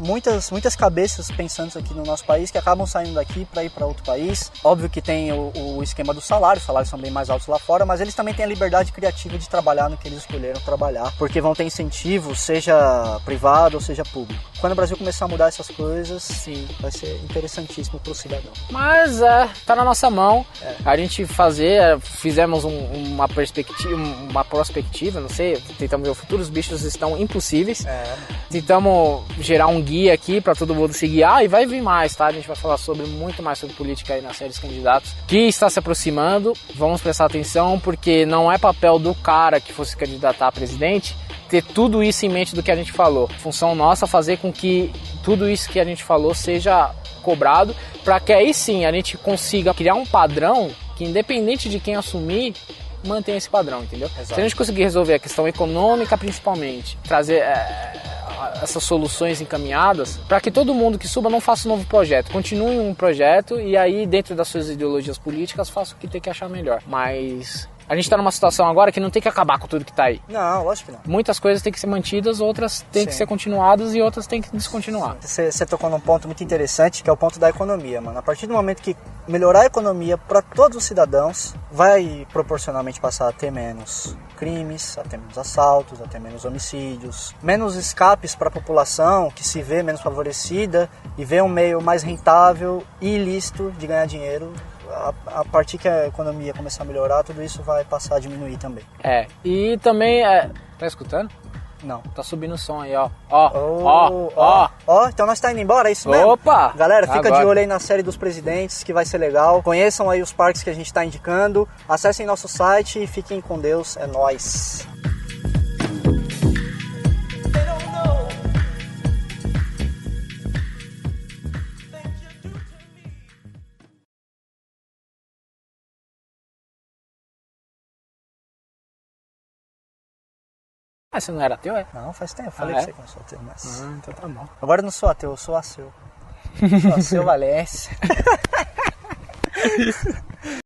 cabeças pensantes aqui no nosso país que acabam saindo daqui para ir para outro país. Óbvio que tem o esquema do salário, os salários são bem mais altos lá fora, mas eles também têm a liberdade criativa de trabalhar no que eles escolheram trabalhar, porque vão ter incentivo, seja privado ou seja público. Quando o Brasil começar a mudar essas coisas, sim, vai ser interessantíssimo para o cidadão. Mas tá na nossa mão, a gente fazer, fizemos uma perspectiva, uma prospectiva, não sei, tentamos ver o futuro, os bichos estão impossíveis. Tentamos gerar um guia aqui para todo mundo se guiar e vai vir mais, tá? A gente vai falar muito mais sobre política aí na série dos candidatos que está se aproximando. Vamos prestar atenção porque não é papel do cara que fosse candidatar a presidente ter tudo isso em mente do que a gente falou. Função nossa fazer com que tudo isso que a gente falou seja cobrado, para que aí sim a gente consiga criar um padrão que, independente de quem assumir, mantenha esse padrão, entendeu? Exato. Se a gente conseguir resolver a questão econômica principalmente, trazer essas soluções encaminhadas, para que todo mundo que suba não faça um novo projeto, continue um projeto e aí dentro das suas ideologias políticas faça o que tem que achar melhor. Mas a gente está numa situação agora que não tem que acabar com tudo que está aí. Não, lógico que não. Muitas coisas têm que ser mantidas, outras têm que ser continuadas e outras têm que descontinuar. Você tocou num ponto muito interessante, que é o ponto da economia, mano. A partir do momento que melhorar a economia para todos os cidadãos, vai proporcionalmente passar a ter menos crimes, a ter menos assaltos, a ter menos homicídios, menos escapes para a população que se vê menos favorecida e vê um meio mais rentável e ilícito de ganhar dinheiro. A partir que a economia começar a melhorar, tudo isso vai passar a diminuir também. E também, tá escutando? Não. Tá subindo o som aí, ó. Então nós tá indo embora, é isso mesmo? Opa! Galera, fica de olho aí na série dos presidentes, que vai ser legal. Conheçam aí os parques que a gente tá indicando. Acessem nosso site e fiquem com Deus. É nóis! Você não era ateu, é? Não, faz tempo. Eu falei pra você que eu não sou ateu, mas... então tá bom. Agora eu não sou ateu, eu sou aceu. Sou aceu Valência.